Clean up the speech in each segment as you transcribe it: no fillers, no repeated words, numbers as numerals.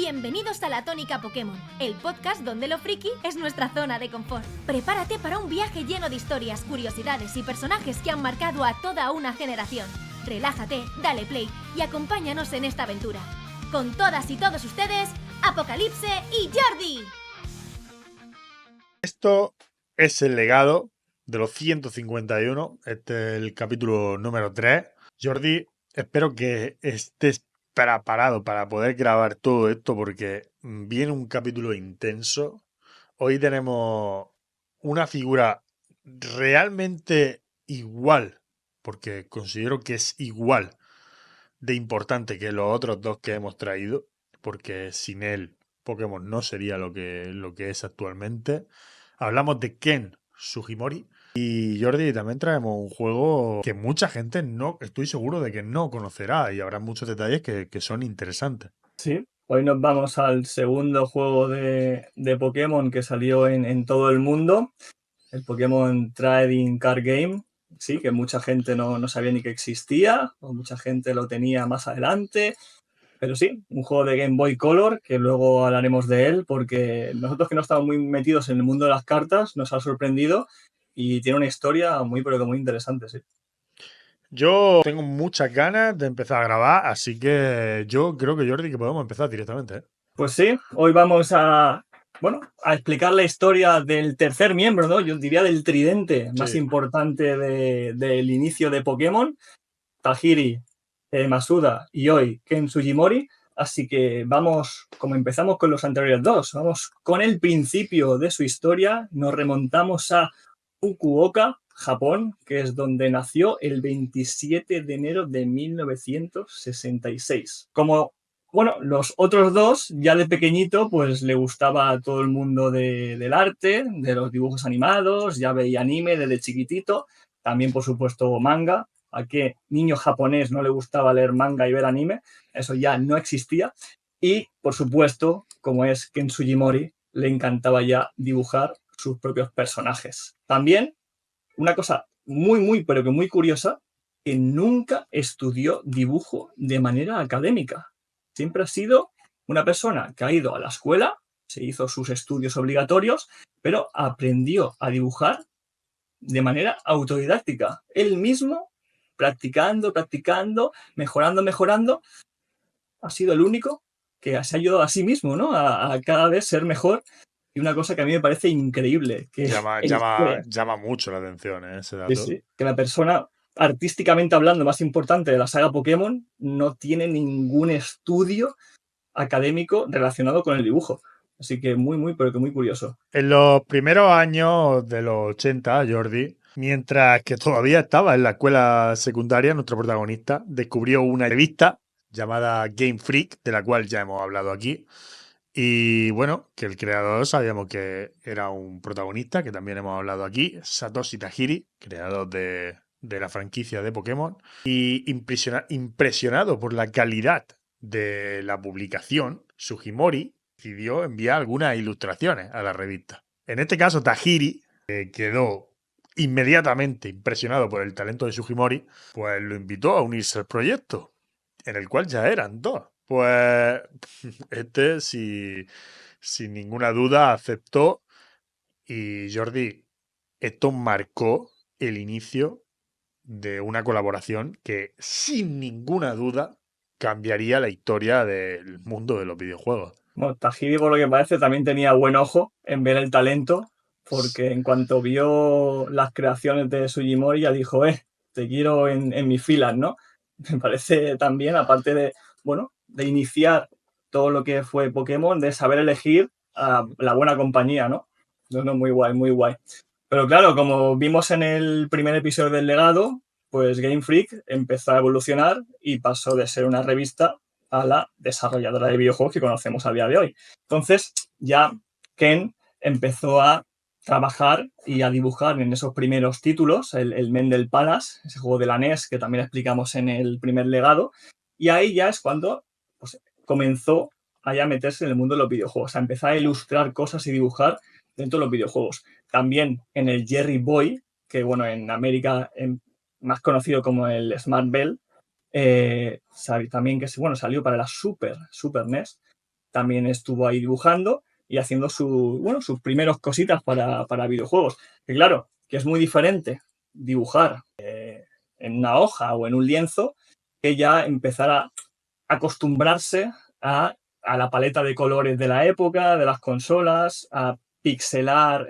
Bienvenidos a La Tónica Pokémon, el podcast donde lo friki es nuestra zona de confort. Prepárate para un viaje lleno de historias, curiosidades y personajes que han marcado a toda una generación. Relájate, dale play y acompáñanos en esta aventura. Con todas y todos ustedes, Apocalipse y Jordi. Esto es el legado de los 151, este es el capítulo número 3. Jordi, espero que estés preparado para poder grabar todo esto porque viene un capítulo intenso. Hoy tenemos una figura realmente igual, porque considero que es igual de importante que los otros dos que hemos traído, porque sin él Pokémon no sería lo que es actualmente. Hablamos de Ken Sugimori. Y Jordi, también traemos un juego que mucha gente no, estoy seguro de que no conocerá y habrá muchos detalles que son interesantes. Sí, hoy nos vamos al segundo juego de Pokémon que salió en todo el mundo, el Pokémon Trading Card Game, sí, que mucha gente no sabía ni que existía, o mucha gente lo tenía más adelante, pero sí, un juego de Game Boy Color, que luego hablaremos de él, porque nosotros que no estamos muy metidos en el mundo de las cartas, nos ha sorprendido y tiene una historia muy, pero que muy interesante, sí. Yo tengo muchas ganas de empezar a grabar, así que yo creo que Jordi que podemos empezar directamente, ¿eh? Pues sí, hoy vamos a explicar la historia del tercer miembro, ¿no? Yo diría del tridente más Sí. importante del inicio de Pokémon, Tajiri, Masuda y hoy Ken Sugimori. Así que vamos, como empezamos con los anteriores dos, vamos con el principio de su historia, nos remontamos a Fukuoka, Japón, que es donde nació el 27 de enero de 1966. Como los otros dos, ya de pequeñito, pues le gustaba a todo el mundo del arte, de los dibujos animados, ya veía anime desde chiquitito, también, por supuesto, manga. ¿A qué niño japonés no le gustaba leer manga y ver anime? Eso ya no existía. Y, por supuesto, como es Ken Sugimori, le encantaba ya dibujar sus propios personajes. También, una cosa muy, pero que muy curiosa, que nunca estudió dibujo de manera académica. Siempre ha sido una persona que ha ido a la escuela, se hizo sus estudios obligatorios, pero aprendió a dibujar de manera autodidáctica. Él mismo, practicando, mejorando, ha sido el único que se ha ayudado a sí mismo, ¿no? A cada vez ser mejor. Y una cosa que a mí me parece increíble. Que Llama mucho la atención, ese dato. Sí, que la persona, artísticamente hablando, más importante de la saga Pokémon, no tiene ningún estudio académico relacionado con el dibujo. Así que muy, pero que muy curioso. En los primeros años de los 80, Jordi, mientras que todavía estaba en la escuela secundaria, nuestro protagonista descubrió una revista llamada Game Freak, de la cual ya hemos hablado aquí. Y bueno, que el creador sabíamos que era un protagonista, que también hemos hablado aquí, Satoshi Tajiri, creador de la franquicia de Pokémon. Y impresionado por la calidad de la publicación, Sugimori decidió enviar algunas ilustraciones a la revista. En este caso, Tajiri quedó inmediatamente impresionado por el talento de Sugimori, pues lo invitó a unirse al proyecto, en el cual ya eran dos. Pues sin ninguna duda aceptó y Jordi, esto marcó el inicio de una colaboración que sin ninguna duda cambiaría la historia del mundo de los videojuegos. Bueno, Tajiri, por lo que parece, también tenía buen ojo en ver el talento, porque en cuanto vio las creaciones de Sugimori ya dijo, te quiero en mis filas, ¿no? Me parece también, aparte de iniciar todo lo que fue Pokémon, de saber elegir a la buena compañía, ¿no? No, muy guay, muy guay. Pero claro, como vimos en el primer episodio del legado, pues Game Freak empezó a evolucionar y pasó de ser una revista a la desarrolladora de videojuegos que conocemos a día de hoy. Entonces, ya Ken empezó a trabajar y a dibujar en esos primeros títulos, el Mendel Palace, ese juego de la NES que también explicamos en el primer legado, y ahí ya es cuando pues, comenzó a ya meterse en el mundo de los videojuegos, a empezar a ilustrar cosas y dibujar dentro de los videojuegos. También en el Jerry Boy, que en América más conocido como el Smart Bell, también que salió para la Super NES. también estuvo ahí dibujando y haciendo sus primeros cositas para videojuegos. Que claro, que es muy diferente dibujar en una hoja o en un lienzo que ya empezar a acostumbrarse a la paleta de colores de la época, de las consolas, a pixelar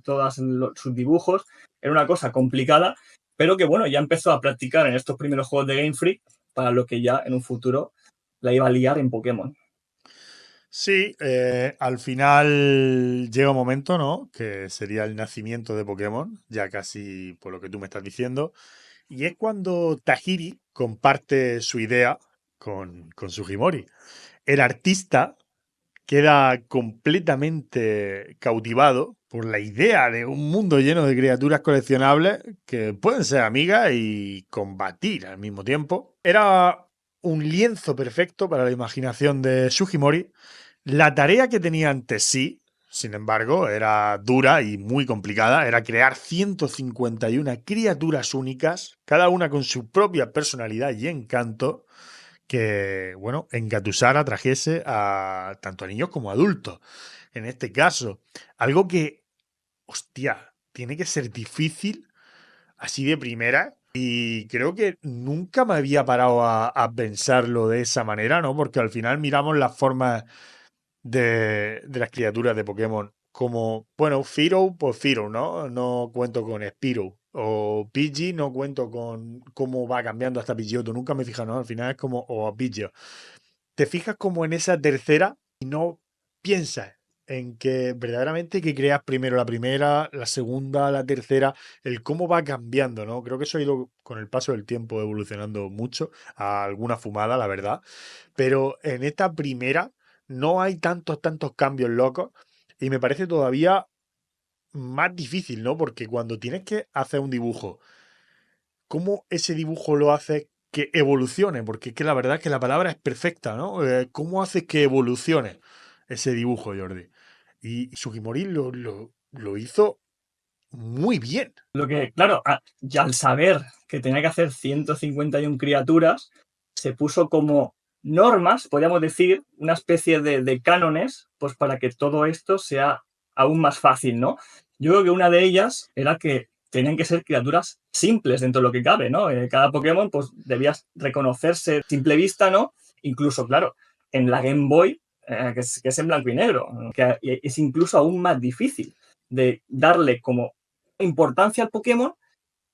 todos sus dibujos. Era una cosa complicada, pero que bueno, ya empezó a practicar en estos primeros juegos de Game Freak para lo que ya en un futuro la iba a liar en Pokémon. Sí, al final llega un momento, ¿no? Que sería el nacimiento de Pokémon, ya casi por lo que tú me estás diciendo. Y es cuando Tajiri comparte su idea con Sugimori. El artista queda completamente cautivado por la idea de un mundo lleno de criaturas coleccionables que pueden ser amigas y combatir al mismo tiempo. Era un lienzo perfecto para la imaginación de Sugimori. La tarea que tenía ante sí, sin embargo, era dura y muy complicada. Era crear 151 criaturas únicas, cada una con su propia personalidad y encanto, que, bueno, engatusara, trajese a tanto a niños como a adultos. En este caso, algo que, hostia, tiene que ser difícil así de primera. Y creo que nunca me había parado a pensarlo de esa manera, ¿no? Porque al final miramos las formas de las criaturas de Pokémon como, bueno, Firo, pues Firo, ¿no? No cuento con Spiro. O Pidgey, no cuento con cómo va cambiando hasta Pidgeotto. Nunca me fijo, ¿no? Al final es como, o Pidgey. Te fijas como en esa tercera y no piensas en que verdaderamente que creas primero la primera, la segunda, la tercera, el cómo va cambiando, ¿no? Creo que eso ha ido con el paso del tiempo evolucionando mucho a alguna fumada, la verdad. Pero en esta primera no hay tantos cambios locos y me parece todavía más difícil, ¿no? Porque cuando tienes que hacer un dibujo, ¿cómo ese dibujo lo hace que evolucione? Porque es que la verdad es que la palabra es perfecta, ¿no? ¿Cómo hace que evolucione ese dibujo, Jordi? Y Sugimori lo hizo muy bien. Lo que, claro, ya al saber que tenía que hacer 151 criaturas, se puso como normas, podríamos decir, una especie de cánones, pues para que todo esto sea aún más fácil, ¿no? Yo creo que una de ellas era que tenían que ser criaturas simples dentro de lo que cabe, ¿no? Cada Pokémon, pues debías reconocerse a simple vista, ¿no? Incluso, claro, en la Game Boy, que es en blanco y negro, que es incluso aún más difícil de darle como importancia al Pokémon,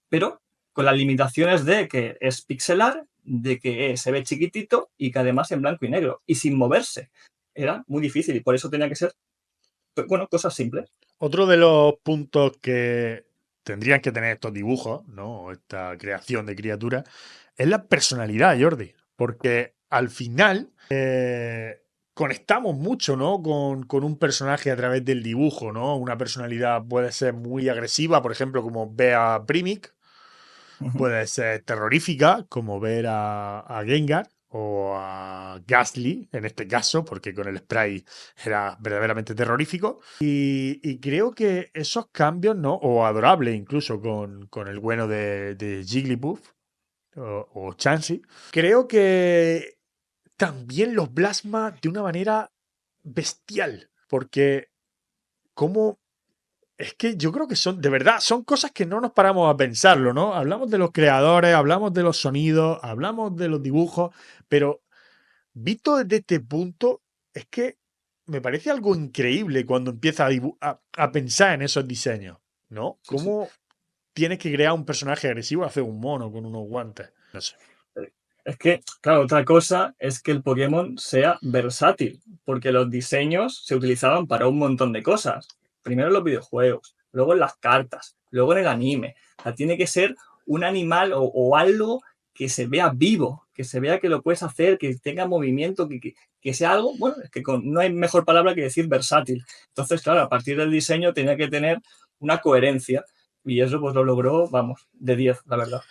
pero con las limitaciones de que es pixelar, de que se ve chiquitito y que además en blanco y negro y sin moverse. Era muy difícil y por eso tenía que ser, bueno, cosas simples. Otro de los puntos que tendrían que tener estos dibujos, ¿no? Esta creación de criaturas, es la personalidad, Jordi. Porque al final conectamos mucho, ¿no? Con un personaje a través del dibujo, ¿no? Una personalidad puede ser muy agresiva, por ejemplo, como ver a Primic, puede ser terrorífica, como ver a Gengar o a Gastly, en este caso, porque con el spray era verdaderamente terrorífico. Y creo que esos cambios, ¿no? O adorable incluso con el bueno de Jigglypuff o Chansey, creo que también los plasma de una manera bestial, porque como es que yo creo que son, de verdad, son cosas que no nos paramos a pensarlo, ¿no? Hablamos de los creadores, hablamos de los sonidos, hablamos de los dibujos, pero visto desde este punto, es que me parece algo increíble cuando empiezas a pensar en esos diseños, ¿no? Sí, sí. ¿Cómo tienes que crear un personaje agresivo y hacer un mono con unos guantes? No sé. Es que, claro, otra cosa es que el Pokémon sea versátil, porque los diseños se utilizaban para un montón de cosas. Primero en los videojuegos, luego en las cartas, luego en el anime. O sea, tiene que ser un animal o algo que se vea vivo, que se vea que lo puedes hacer, que tenga movimiento, que sea algo, bueno, es que no hay mejor palabra que decir versátil. Entonces, claro, a partir del diseño tenía que tener una coherencia y eso pues lo logró, vamos, de 10, la verdad.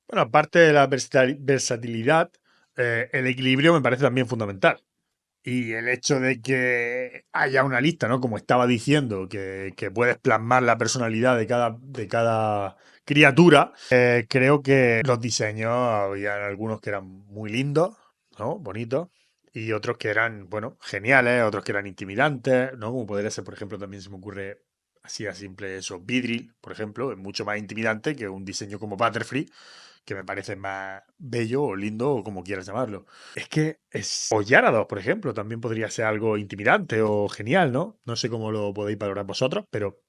Bueno, aparte de la versatilidad, el equilibrio me parece también fundamental. Y el hecho de que haya una lista, ¿no? Como estaba diciendo, que puedes plasmar la personalidad de cada criatura, creo que los diseños, había algunos que eran muy lindos, ¿no? Bonitos. y otros que eran, bueno, geniales, otros que eran intimidantes, ¿no? Como podría ser, por ejemplo, también se me ocurre así a simple eso, Vidril, por ejemplo, es mucho más intimidante que un diseño como Butterfree, que me parece más bello o lindo o como quieras llamarlo. Es que es... O Gyarados, por ejemplo, también podría ser algo intimidante o genial, ¿no? No sé cómo lo podéis valorar vosotros, pero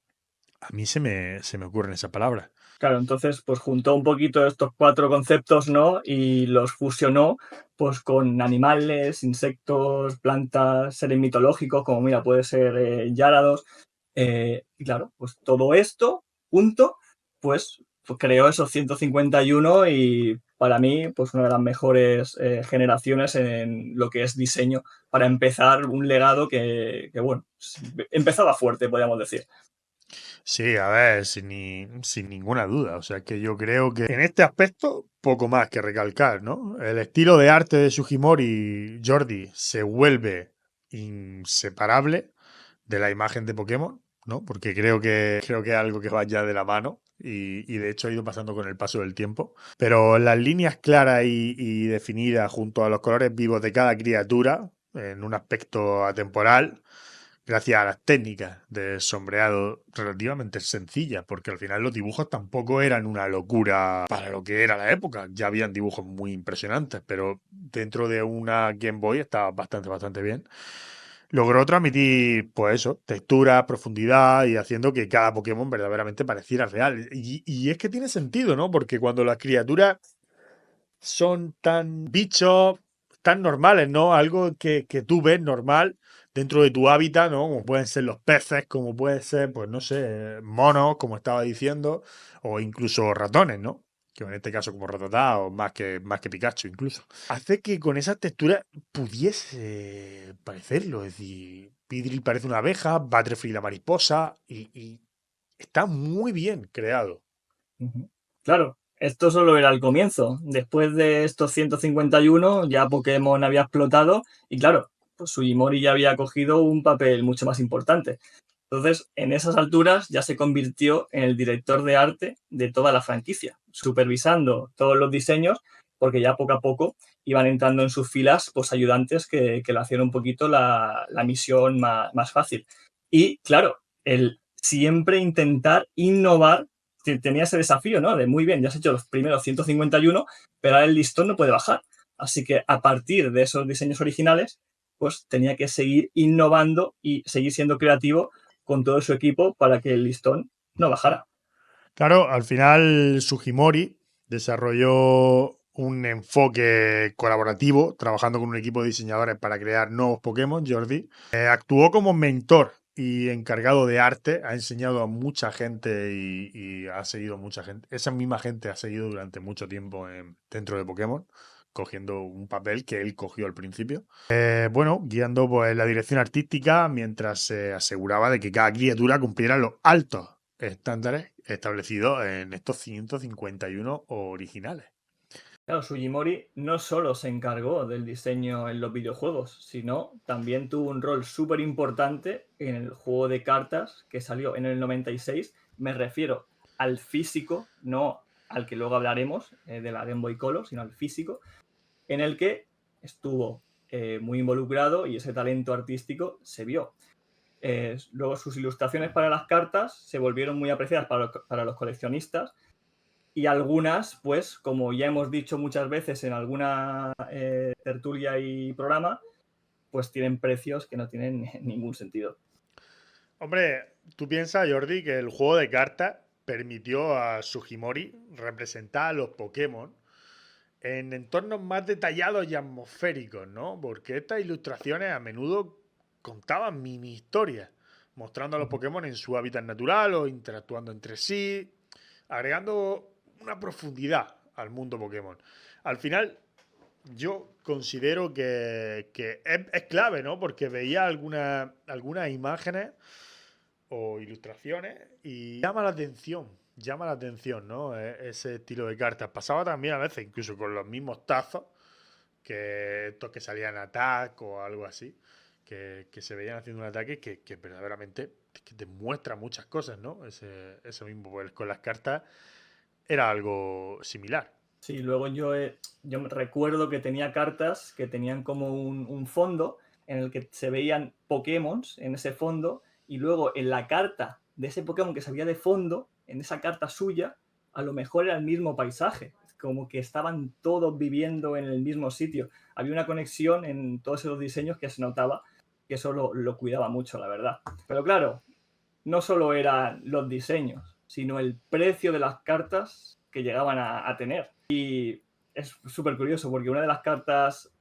a mí se me ocurren esas palabras. Claro, entonces pues juntó un poquito estos 4 conceptos, ¿no? Y los fusionó pues con animales, insectos, plantas, seres mitológicos, como mira, puede ser Gyarados. Y claro, pues todo esto junto, pues creó esos 151 y para mí, pues una de las mejores generaciones en lo que es diseño para empezar un legado que bueno, empezaba fuerte, podríamos decir. Sí, a ver, sin ninguna duda. O sea que yo creo que en este aspecto, poco más que recalcar, ¿no? El estilo de arte de Sugimori Jordi se vuelve inseparable de la imagen de Pokémon, ¿no? Porque creo que es algo que va ya de la mano y de hecho ha ido pasando con el paso del tiempo. Pero las líneas claras y definidas junto a los colores vivos de cada criatura, en un aspecto atemporal, gracias a las técnicas de sombreado relativamente sencillas, porque al final los dibujos tampoco eran una locura para lo que era la época. Ya habían dibujos muy impresionantes, pero dentro de una Game Boy estaba bastante bien. Logró transmitir, pues eso, textura, profundidad y haciendo que cada Pokémon verdaderamente pareciera real. Y es que tiene sentido, ¿no? Porque cuando las criaturas son tan bichos, tan normales, ¿no? Algo que tú ves normal dentro de tu hábitat, ¿no? Como pueden ser los peces, como puede ser, pues no sé, monos, como estaba diciendo, o incluso ratones, ¿no? Que en este caso como Rattata o más que Pikachu incluso. Hace que con esas texturas pudiese parecerlo, es decir, Pidril parece una abeja, Butterfree la mariposa, y está muy bien creado. Ujú. Claro, esto solo era el comienzo. Después de estos 151 ya Pokémon había explotado y claro, pues Sugimori ya había cogido un papel mucho más importante. Entonces, en esas alturas ya se convirtió en el director de arte de toda la franquicia, supervisando todos los diseños, porque ya poco a poco iban entrando en sus filas pues, ayudantes que le hacían un poquito la misión más fácil. Y claro, el siempre intentar innovar, tenía ese desafío, ¿no? De muy bien, ya has hecho los primeros 151, pero ahora el listón no puede bajar. Así que a partir de esos diseños originales, pues tenía que seguir innovando y seguir siendo creativo con todo su equipo para que el listón no bajara. Claro, al final Sugimori desarrolló un enfoque colaborativo, trabajando con un equipo de diseñadores para crear nuevos Pokémon, Jordi. Actuó como mentor y encargado de arte, ha enseñado a mucha gente y ha seguido mucha gente. Esa misma gente ha seguido durante mucho tiempo dentro de Pokémon, cogiendo un papel que él cogió al principio. Bueno, guiando pues, la dirección artística mientras se aseguraba de que cada criatura cumpliera los altos estándares establecidos en estos 151 originales. Claro, Sugimori no solo se encargó del diseño en los videojuegos, sino también tuvo un rol súper importante en el juego de cartas que salió en el 96. Me refiero al físico, no al que luego hablaremos de la Game Boy Color, sino al físico, en el que estuvo muy involucrado y ese talento artístico se vio. Luego sus ilustraciones para las cartas se volvieron muy apreciadas para los coleccionistas y algunas, pues, como ya hemos dicho muchas veces en alguna tertulia y programa, pues tienen precios que no tienen ningún sentido. Hombre, tú piensas, Jordi, que el juego de cartas permitió a Sugimori representar a los Pokémon en entornos más detallados y atmosféricos, ¿no? Porque estas ilustraciones a menudo contaban mini historias, mostrando a los Pokémon en su hábitat natural o interactuando entre sí, agregando una profundidad al mundo Pokémon. Al final, yo considero que es clave, ¿no? Porque veía algunas imágenes o ilustraciones y llama la atención, ¿no? Ese estilo de cartas. Pasaba también a veces, incluso con los mismos tazos, que estos que salían attack o algo así, que se veían haciendo un ataque que verdaderamente que te muestra muchas cosas, ¿no? Eso mismo, pues con las cartas era algo similar. Sí, luego yo me recuerdo que tenía cartas que tenían como un fondo en el que se veían Pokémon en ese fondo y luego en la carta de ese Pokémon que se veía de fondo, en esa carta suya, a lo mejor era el mismo paisaje, como que estaban todos viviendo en el mismo sitio. Había una conexión en todos esos diseños que se notaba que eso lo cuidaba mucho, la verdad. Pero claro, no solo eran los diseños, sino el precio de las cartas que llegaban a tener. Y es súper curioso porque una de las cartas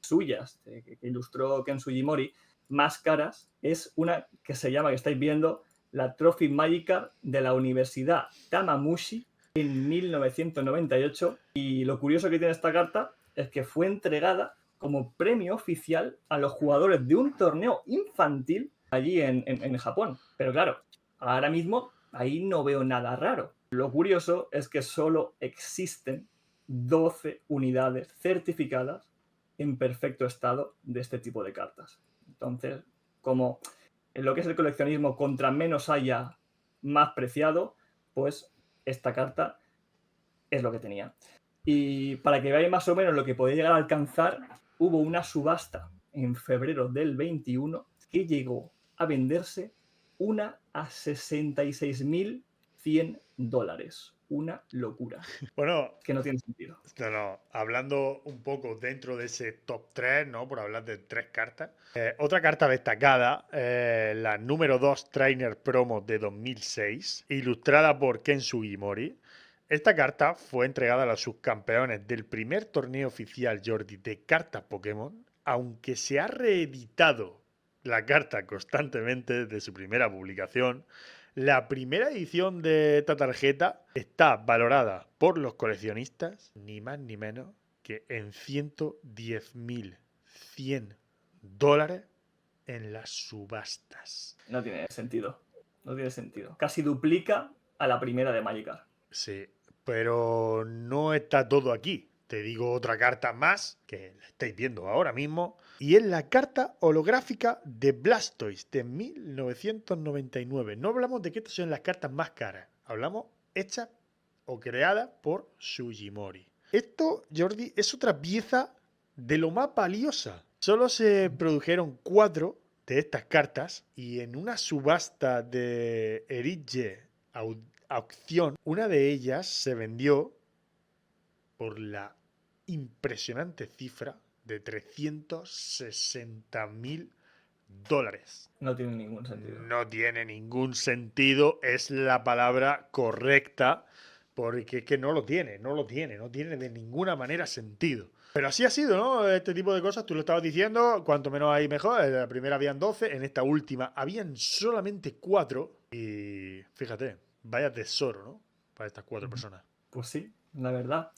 suyas que ilustró Ken Sugimori más caras es una que se llama, que estáis viendo, la Trophy Magica de la Universidad Tamamushi en 1998. Y lo curioso que tiene esta carta es que fue entregada como premio oficial a los jugadores de un torneo infantil allí en Japón. Pero claro, ahora mismo ahí no veo nada raro. Lo curioso es que solo existen 12 unidades certificadas en perfecto estado de este tipo de cartas. Entonces, como en lo que es el coleccionismo, contra menos haya, más preciado, pues esta carta es lo que tenía. Y para que veáis más o menos lo que podía llegar a alcanzar, hubo una subasta en febrero del 21 que llegó a venderse una a $66.100. Una locura. Bueno, Que no tiene sentido. no, hablando un poco dentro de ese top 3, ¿no? Por hablar de 3 cartas. Otra carta destacada, la número 2 Trainer Promo de 2006, ilustrada por Ken Sugimori. Esta carta fue entregada a los subcampeones del primer torneo oficial Jordi de cartas Pokémon, aunque se ha reeditado la carta constantemente desde su primera publicación. La primera edición de esta tarjeta está valorada por los coleccionistas ni más ni menos que en $110.100 en las subastas. No tiene sentido. No tiene sentido. Casi duplica a la primera de Magikarp. Sí, pero no está todo aquí. Te digo otra carta más que la estáis viendo ahora mismo. Y es la carta holográfica de Blastoise de 1999. No hablamos de que estas son las cartas más caras. Hablamos hechas o creadas por Sugimori. Esto, Jordi, es otra pieza de lo más valiosa. Solo se produjeron 4 de estas cartas y en una subasta de Erige Aucción, una de ellas se vendió por la impresionante cifra de $360.000. No tiene ningún sentido. No tiene ningún sentido, es la palabra correcta, porque es que no tiene de ninguna manera sentido. Pero así ha sido, ¿no? Este tipo de cosas, tú lo estabas diciendo, cuanto menos hay mejor. En la primera habían 12, en esta última habían solamente 4. Y fíjate, vaya tesoro, ¿no? Para estas 4 personas. Pues sí, la verdad.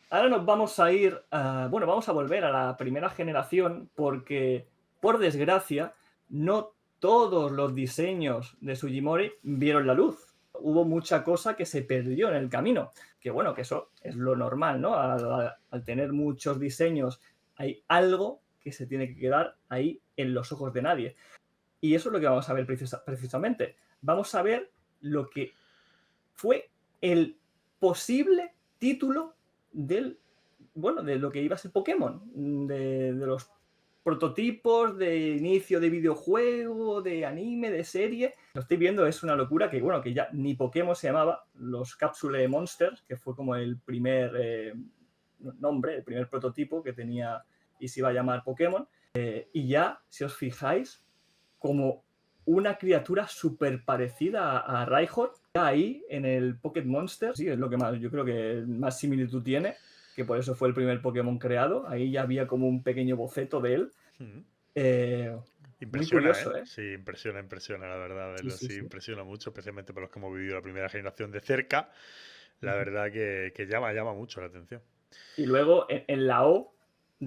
Ahora nos vamos a ir, vamos a volver a la primera generación porque, por desgracia, no todos los diseños de Sugimori vieron la luz. Hubo mucha cosa que se perdió en el camino. Que bueno, que eso es lo normal, ¿no? Al tener muchos diseños, hay algo que se tiene que quedar ahí en los ojos de nadie. Y eso es lo que vamos a ver precisamente. Vamos a ver lo que fue el posible título de lo que iba a ser Pokémon, de los prototipos de inicio de videojuego, de anime, de serie. Lo estoy viendo, es una locura que ya ni Pokémon se llamaba, los Capsule Monsters, que fue como el primer nombre, el primer prototipo que tenía y se iba a llamar Pokémon. Y ya, si os fijáis, como una criatura súper parecida a Rhyhorn, ahí en el Pocket Monster, sí, es lo que más, yo creo que más similitud tiene, que por eso fue el primer Pokémon creado. Ahí ya había como un pequeño boceto de él. Impresiona, muy curioso, ¿eh? Sí, impresiona, la verdad. Verlo sí. Impresiona mucho, especialmente para los que hemos vivido la primera generación de cerca. La verdad que llama mucho la atención. Y luego en la O, o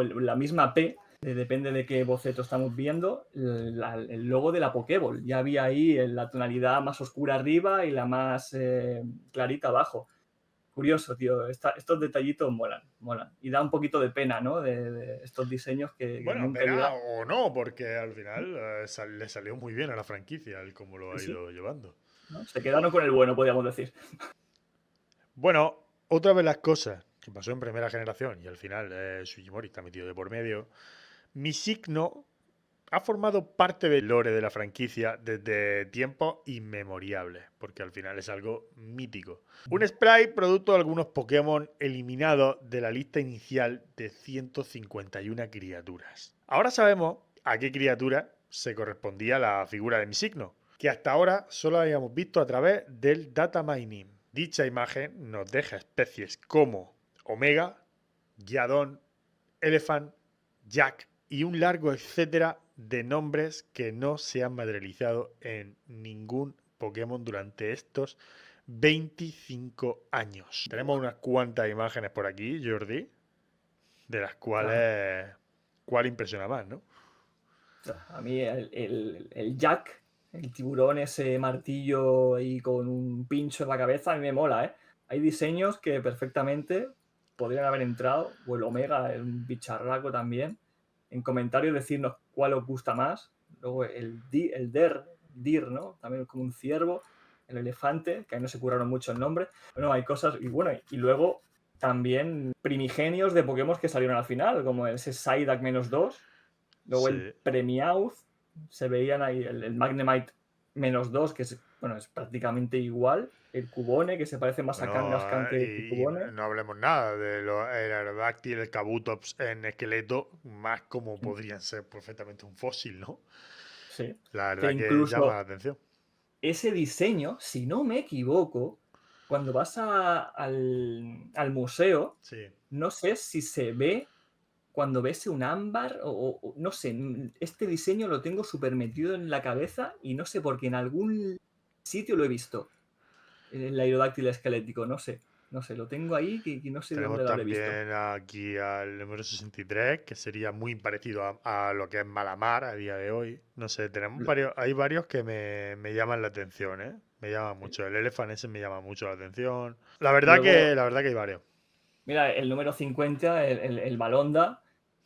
en la misma P, depende de qué boceto estamos viendo, el logo de la Pokéball. Ya había ahí la tonalidad más oscura arriba y la más clarita abajo. Curioso, tío. Estos detallitos molan. Y da un poquito de pena, ¿no? De estos diseños que Bueno, nunca pena o no, porque al final le salió muy bien a la franquicia el cómo lo ha Sí. ido llevando. ¿No? Se quedaron con el bueno, podríamos decir. Bueno, otra de las cosas que pasó en primera generación, y al final Sugimori está metido de por medio, Misigno ha formado parte del lore de la franquicia desde tiempos inmemoriales, porque al final es algo mítico. Un sprite producto de algunos Pokémon eliminados de la lista inicial de 151 criaturas. Ahora sabemos a qué criatura se correspondía la figura de Misigno, que hasta ahora solo habíamos visto a través del data mining. Dicha imagen nos deja especies como Omega, Gyadon, Elephant, Jack y un largo etcétera de nombres que no se han materializado en ningún Pokémon durante estos 25 años. Tenemos unas cuantas imágenes por aquí, Jordi, de las cuales cuál impresiona más, ¿no? A mí el Jack, el tiburón, ese martillo ahí con un pincho en la cabeza, a mí me mola, ¿eh? Hay diseños que perfectamente podrían haber entrado, o el Omega, un bicharraco también. En comentarios decirnos cuál os gusta más. Luego el Dir, ¿no? También como un ciervo. El elefante, que ahí no se curaron mucho el nombre. Bueno, hay cosas, y bueno, y luego también primigenios de Pokémon que salieron al final, como ese Psyduck -2. Luego Sí. el Premiouth, se veían ahí el Magnemite -2, que es prácticamente igual. El Cubone, que se parece más a Kangaskhan que Cubone. No hablemos nada de el Aerodactyl, el Kabutops en esqueleto, más como podrían ser perfectamente un fósil, ¿no? Sí. La verdad que incluso llama la atención. ese diseño, si no me equivoco, cuando vas al museo, Sí. no sé si se ve cuando ves un ámbar o no sé, este diseño lo tengo súper metido en la cabeza y no sé por qué en algún sitio lo he visto. El Aerodáctil esquelético, no sé, lo tengo ahí que no sé de Tenemos dónde lo habré visto. también aquí al número 63, que sería muy parecido a lo que es Malamar a día de hoy. No sé, tenemos hay varios que me llaman la atención, ¿eh? Me llaman mucho. El Elephant ese me llama mucho la atención. La verdad Luego, que hay varios. Mira, el número 50, el Balonda,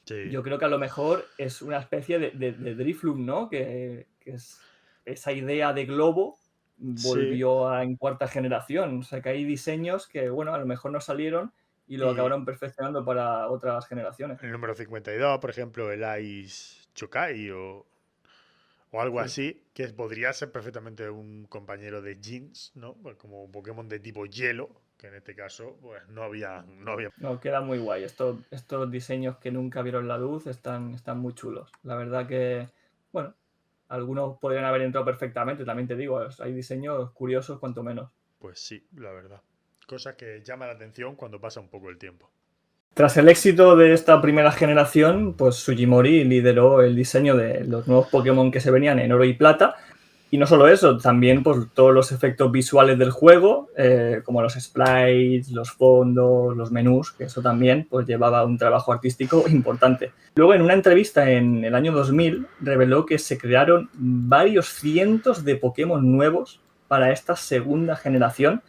Sí. yo creo que a lo mejor es una especie de Drifloon, ¿no? Que es esa idea de globo volvió en cuarta generación. O sea, que hay diseños que, bueno, a lo mejor no salieron y lo acabaron perfeccionando para otras generaciones. El número 52, por ejemplo, el Ice Chokai o algo así, que podría ser perfectamente un compañero de Jeans, ¿no? Pues como un Pokémon de tipo hielo, que en este caso pues no había. No, queda muy guay. Estos diseños que nunca vieron la luz están muy chulos. La verdad que, bueno, algunos podrían haber entrado perfectamente, también te digo, hay diseños curiosos cuanto menos. Pues sí, la verdad. Cosa que llama la atención cuando pasa un poco el tiempo. Tras el éxito de esta primera generación, pues Sugimori lideró el diseño de los nuevos Pokémon que se venían en oro y plata. Y no solo eso, también pues, todos los efectos visuales del juego, como los sprites, los fondos, los menús, que eso también pues, llevaba un trabajo artístico importante. Luego, en una entrevista en el año 2000, reveló que se crearon varios cientos de Pokémon nuevos para esta segunda generación.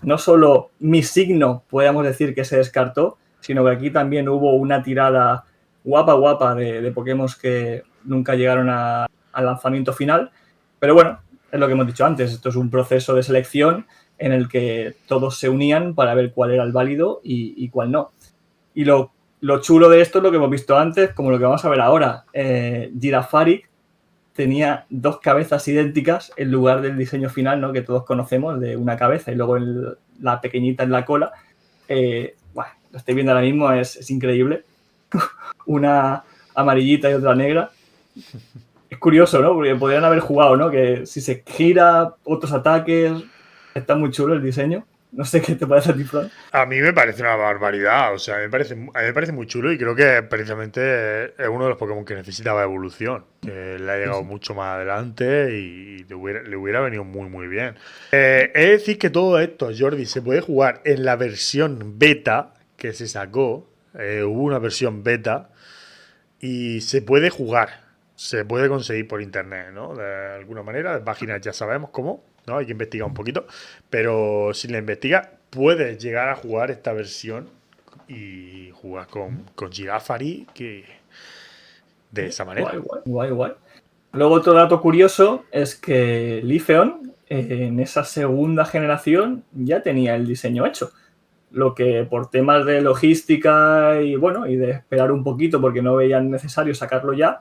No solo Misigno, podríamos decir que se descartó, sino que aquí también hubo una tirada guapa de Pokémon que nunca llegaron al lanzamiento final. Pero bueno, es lo que hemos dicho antes, esto es un proceso de selección en el que todos se unían para ver cuál era el válido y cuál no. Y lo chulo de esto es lo que hemos visto antes, como lo que vamos a ver ahora. Girafarik tenía dos cabezas idénticas en lugar del diseño final, ¿no? Que todos conocemos, de una cabeza y luego la pequeñita en la cola. Bueno, lo estoy viendo ahora mismo, es increíble. Una amarillita y otra negra. Es curioso, ¿no? Porque podrían haber jugado, ¿no? Que si se gira, otros ataques. Está muy chulo el diseño. No sé qué te parece a ti, Fran. A mí me parece una barbaridad. O sea, a mí me parece muy chulo y creo que precisamente es uno de los Pokémon que necesitaba evolución. Que le ha llegado mucho más adelante y le hubiera venido muy bien. Es decir que todo esto, Jordi, se puede jugar en la versión beta que se sacó. Hubo una versión beta y se puede jugar. Se puede conseguir por internet, ¿no? De alguna manera, de páginas ya sabemos cómo, ¿no? Hay que investigar un poquito, pero si la investigas, puedes llegar a jugar esta versión y jugar con Girafarik de esa manera. Guay. Luego otro dato curioso es que Leafeon en esa segunda generación ya tenía el diseño hecho. lo que por temas de logística y bueno, y de esperar un poquito porque no veían necesario sacarlo ya,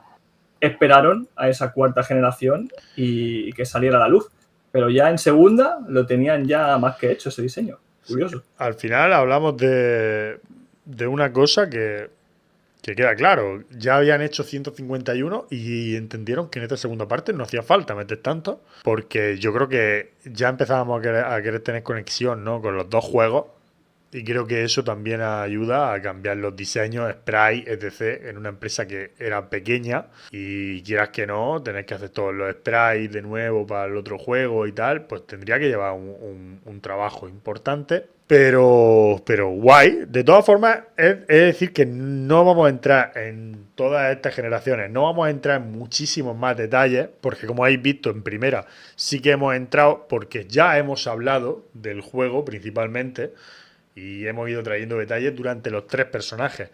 esperaron a esa cuarta generación y que saliera a la luz. Pero ya en segunda lo tenían ya más que hecho ese diseño. Curioso. Al final hablamos de una cosa que queda claro. Ya habían hecho 151 y entendieron que en esta segunda parte no hacía falta meter tanto, porque yo creo que ya empezábamos a querer tener conexión, ¿no?, con los dos juegos. Y creo que eso también ayuda a cambiar los diseños, sprite, etc. en una empresa que era pequeña y quieras que no, tener que hacer todos los sprites de nuevo para el otro juego y tal, pues tendría que llevar un trabajo importante. Pero guay. De todas formas, es decir que no vamos a entrar en todas estas generaciones, no vamos a entrar en muchísimos más detalles, porque como habéis visto en primera, sí que hemos entrado porque ya hemos hablado del juego principalmente. Y hemos ido trayendo detalles durante los 3 personajes.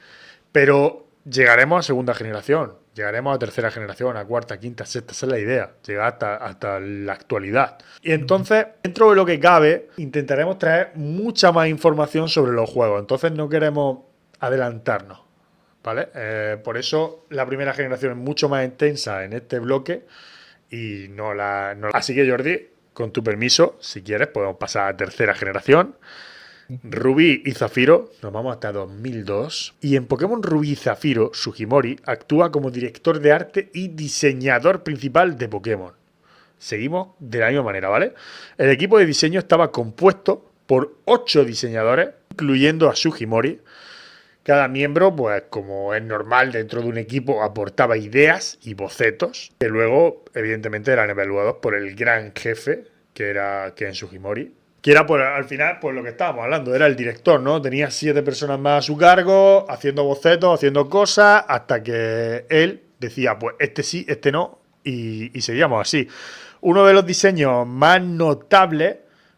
Pero llegaremos a segunda generación, llegaremos a tercera generación, a cuarta, quinta, sexta. Esa es la idea, llegar hasta la actualidad. Y entonces, dentro de lo que cabe, intentaremos traer mucha más información sobre los juegos. Entonces no queremos adelantarnos, ¿vale? Por eso la primera generación es mucho más intensa en este bloque. Y Así que, Jordi, con tu permiso, si quieres, podemos pasar a tercera generación. Rubí y Zafiro, nos vamos hasta 2002, y en Pokémon Rubí y Zafiro, Sugimori actúa como director de arte y diseñador principal de Pokémon. Seguimos de la misma manera, ¿vale? El equipo de diseño estaba compuesto por 8 diseñadores, incluyendo a Sugimori. Cada miembro, pues como es normal dentro de un equipo, aportaba ideas y bocetos, que luego, evidentemente, eran evaluados por el gran jefe, que era Ken Sugimori. Que era, al final, pues lo que estábamos hablando, era el director, ¿no? Tenía 7 personas más a su cargo, haciendo bocetos, haciendo cosas, hasta que él decía, pues este sí, este no, y seguíamos así. Uno de los diseños más notables,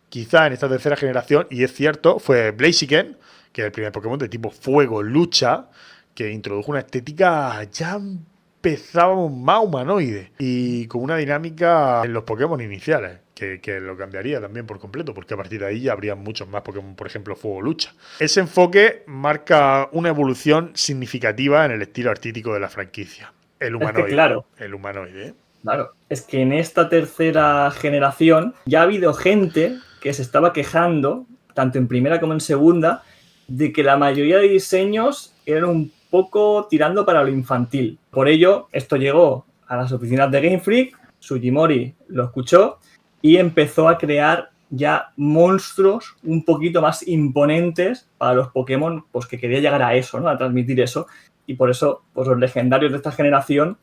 quizá en esta tercera generación, y es cierto, fue Blaziken, que es el primer Pokémon de tipo fuego-lucha, que introdujo una estética ya empezábamos más humanoide y con una dinámica en los Pokémon iniciales. Que lo cambiaría también por completo, porque a partir de ahí ya habría muchos más Pokémon, por ejemplo, Fuego Lucha. Ese enfoque marca una evolución significativa en el estilo artístico de la franquicia. El humanoide. Es que, claro. El humanoide. Claro, es que en esta tercera generación ya ha habido gente que se estaba quejando, tanto en primera como en segunda, de que la mayoría de diseños eran un poco tirando para lo infantil. Por ello, esto llegó a las oficinas de Game Freak, Sugimori lo escuchó y empezó a crear ya monstruos un poquito más imponentes para los Pokémon, pues que quería llegar a eso, ¿no? A transmitir eso. Y por eso, pues los legendarios de esta generación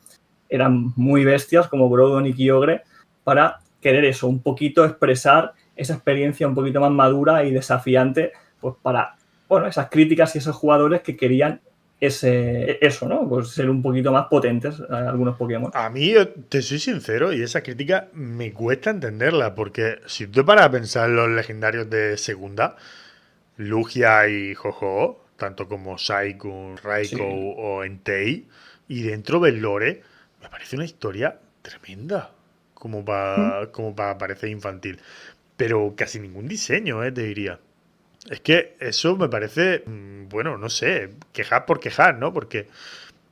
eran muy bestias, como Groudon y Kyogre, para querer eso, un poquito expresar esa experiencia un poquito más madura y desafiante, pues para, bueno, esas críticas y esos jugadores que querían eso, ¿no? Pues ser un poquito más potentes algunos Pokémon. A mí, te soy sincero, y esa crítica me cuesta entenderla, porque si tú te paras a pensar en los legendarios de segunda, Lugia y Ho-Oh, tanto como Saikun, Raikou o Entei, y dentro del lore, me parece una historia tremenda, como para parecer infantil. Pero casi ningún diseño, te diría. Es que eso me parece, bueno, no sé, quejar por quejar, ¿no? Porque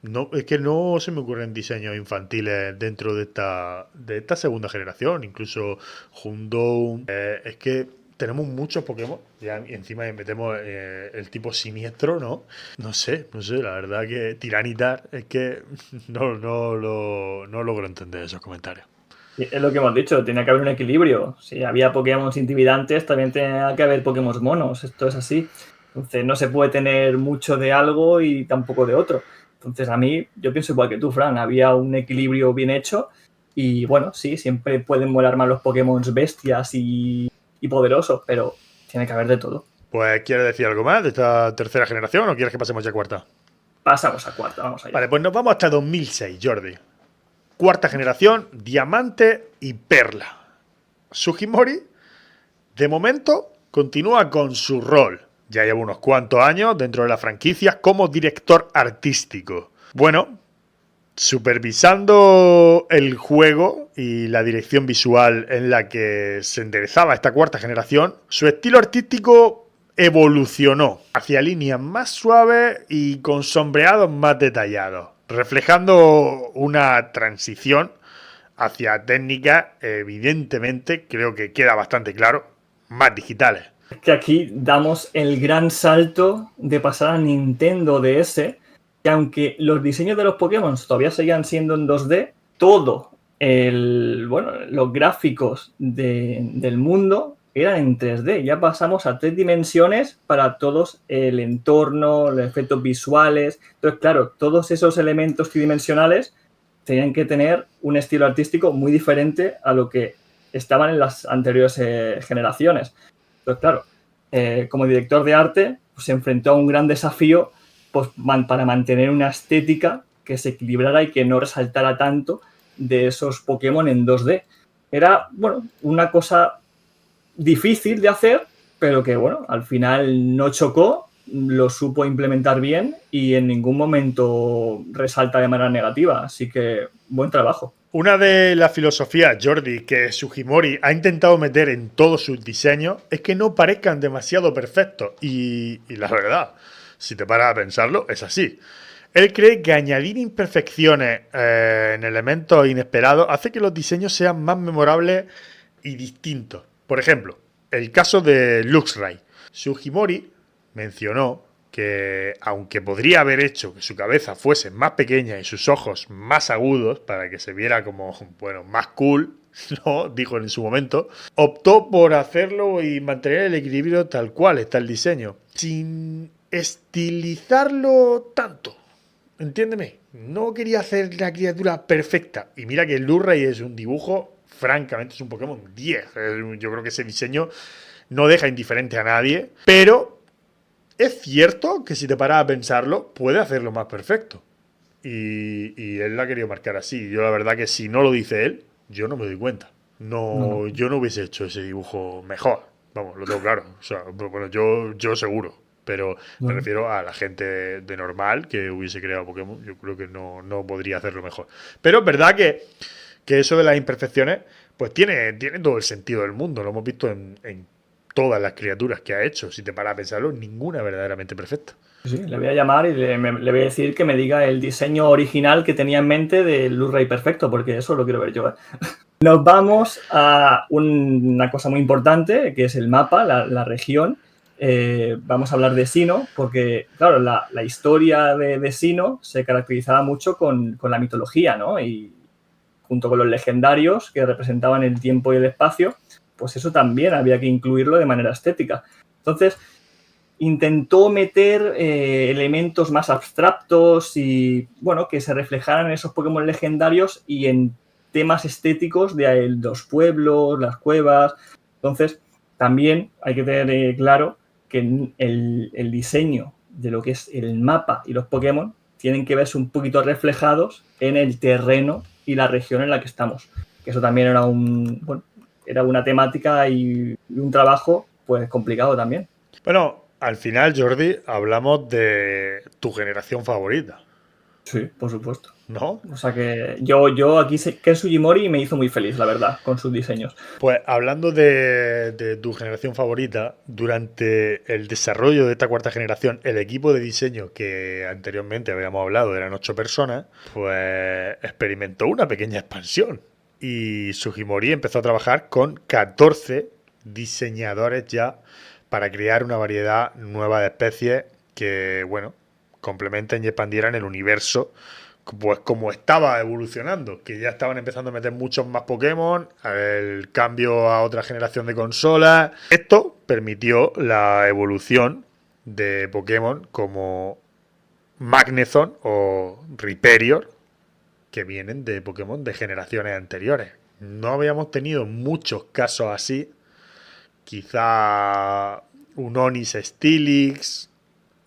no, es que no se me ocurren diseños infantiles dentro de esta segunda generación. Incluso Houndoom. Es que tenemos muchos Pokémon. Ya, y encima metemos el tipo siniestro, ¿no? No sé, la verdad que Tiranitar es que no logro entender esos comentarios. Es lo que hemos dicho, tiene que haber un equilibrio. Si había Pokémon intimidantes, también tenía que haber Pokémon monos. Esto es así. Entonces no se puede tener mucho de algo y tampoco de otro. Entonces a mí, yo pienso igual que tú, Fran, había un equilibrio bien hecho y bueno, sí, siempre pueden molar más los Pokémon bestias y poderosos, pero tiene que haber de todo. Pues, ¿quieres decir algo más de esta tercera generación o quieres que pasemos ya a cuarta? Pasamos a cuarta, vamos allá. Vale, pues nos vamos hasta 2006, Jordi. Cuarta generación, Diamante y Perla. Sugimori, de momento, continúa con su rol. Ya lleva unos cuantos años dentro de la franquicia como director artístico. Bueno, supervisando el juego y la dirección visual en la que se enderezaba esta cuarta generación, su estilo artístico evolucionó hacia líneas más suaves y con sombreados más detallados, reflejando una transición hacia técnicas, evidentemente, creo que queda bastante claro, más digitales. Es que aquí damos el gran salto de pasar a Nintendo DS, que aunque los diseños de los Pokémon todavía seguían siendo en 2D, los gráficos del mundo eran en 3D. Ya pasamos a 3 dimensiones para todos el entorno, los efectos visuales. Entonces, claro, todos esos elementos tridimensionales tenían que tener un estilo artístico muy diferente a lo que estaban en las anteriores generaciones. Entonces, claro, como director de arte, pues, se enfrentó a un gran desafío pues, para mantener una estética que se equilibrara y que no resaltara tanto de esos Pokémon en 2D. Era, bueno, una cosa difícil de hacer, pero que, bueno, al final no chocó, lo supo implementar bien y en ningún momento resalta de manera negativa. Así que, buen trabajo. Una de las filosofías, Jordi, que Sugimori ha intentado meter en todos sus diseños es que no parezcan demasiado perfectos. Y la verdad, si te paras a pensarlo, es así. Él cree que añadir imperfecciones en elementos inesperados hace que los diseños sean más memorables y distintos. Por ejemplo, el caso de Luxray. Sugimori mencionó que aunque podría haber hecho que su cabeza fuese más pequeña y sus ojos más agudos para que se viera como, bueno, más cool, ¿no? Dijo en su momento, optó por hacerlo y mantener el equilibrio tal cual está el diseño, sin estilizarlo tanto. Entiéndeme, no quería hacer la criatura perfecta. Y mira que el Luxray es un dibujo, francamente, es un Pokémon 10. Yo creo que ese diseño no deja indiferente a nadie, pero es cierto que si te paras a pensarlo, puede hacerlo más perfecto. Y él la ha querido marcar así. Yo la verdad que si no lo dice él, yo no me doy cuenta. No. Yo no hubiese hecho ese dibujo mejor. Vamos, lo tengo claro. O sea, bueno, yo seguro. Pero me refiero a la gente de normal que hubiese creado Pokémon. Yo creo que no podría hacerlo mejor. Pero es verdad que eso de las imperfecciones, pues tiene todo el sentido del mundo. Lo hemos visto en todas las criaturas que ha hecho. Si te paras a pensarlo, ninguna verdaderamente perfecta. Sí, le voy a llamar y le voy a decir que me diga el diseño original que tenía en mente del Luxray perfecto, porque eso lo quiero ver yo. Nos vamos a una cosa muy importante, que es el mapa, la región. Vamos a hablar de Sinnoh, porque, claro, la historia de Sinnoh se caracterizaba mucho con la mitología, ¿no? Y junto con los legendarios que representaban el tiempo y el espacio, pues eso también había que incluirlo de manera estética. Entonces, intentó meter elementos más abstractos y, bueno, que se reflejaran en esos Pokémon legendarios y en temas estéticos de los pueblos, las cuevas. Entonces, también hay que tener claro que el diseño de lo que es el mapa y los Pokémon tienen que verse un poquito reflejados en el terreno y la región en la que estamos. Que eso también era era una temática y un trabajo pues complicado también. Bueno, al final, Jordi, hablamos de tu generación favorita. Sí, por supuesto. ¿No? O sea que yo aquí sé que Sugimori me hizo muy feliz, la verdad, con sus diseños. Pues hablando de tu generación favorita, durante el desarrollo de esta cuarta generación, el equipo de diseño que anteriormente habíamos hablado, eran 8 personas, pues experimentó una pequeña expansión. Y Sugimori empezó a trabajar con 14 diseñadores ya para crear una variedad nueva de especies que, bueno, complementen y expandieran el universo pues como estaba evolucionando, que ya estaban empezando a meter muchos más Pokémon, el cambio a otra generación de consolas. Esto permitió la evolución de Pokémon como Magnezone o Rhyperior, que vienen de Pokémon de generaciones anteriores. No habíamos tenido muchos casos así. Quizá un Onix Steelix